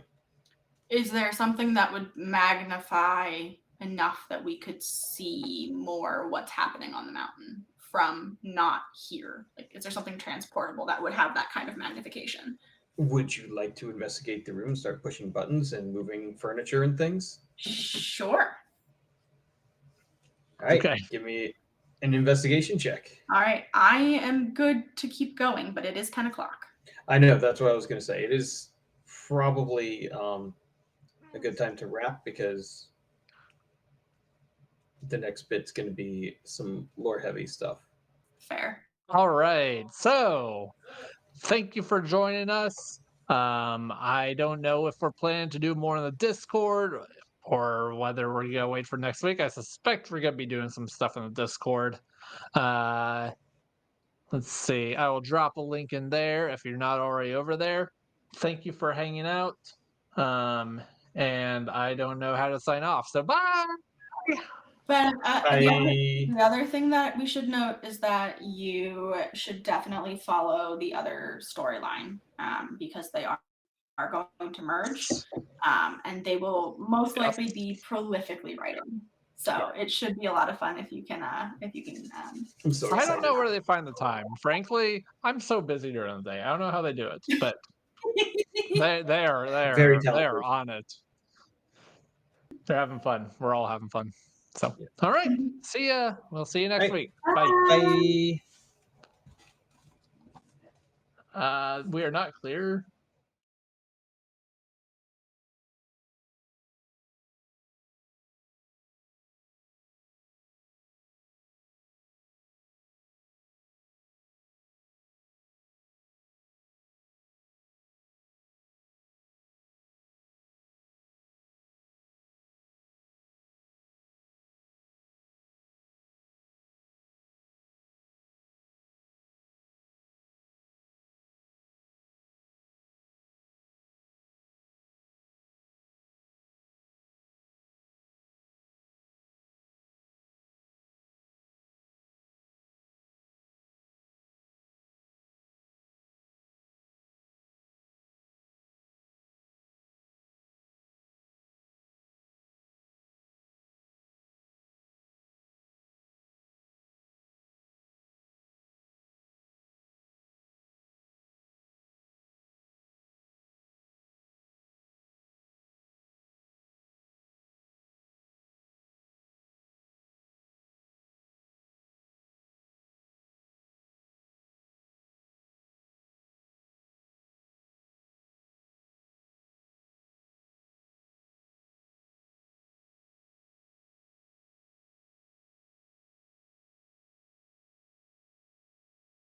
Is there something that would magnify enough that we could see more what's happening on the mountain from not here? Like, is there something transportable that would have that kind of magnification? Would you like to investigate the room, start pushing buttons and moving furniture and things? Sure. All right, Okay. give me an investigation check. All right. I am good to keep going, but it is 10 o'clock. I know that's what I was going to say. It is probably a good time to wrap because the next bit's going to be some lore heavy stuff. Fair. All right. So thank you for joining us. I don't know if we're planning to do more on the Discord or whether we're gonna wait for next week. I suspect we're gonna be doing some stuff in the Discord. Uh, let's see. I will drop a link in there if you're not already over there. Thank you for hanging out. And I don't know how to sign off. So bye. But I the other thing that we should note is that you should definitely follow the other storyline because they are going to merge and they will most Yes. likely be prolifically writing. So it should be a lot of fun if you can I'm so I don't excited. know where they find the time. Frankly, I'm so busy during the day. I don't know how they do it, but Very they are talented. on it. They're having fun. We're all having fun. So, Yeah. all right. See ya. We'll see you All next right, week. Bye. bye. We are not clear.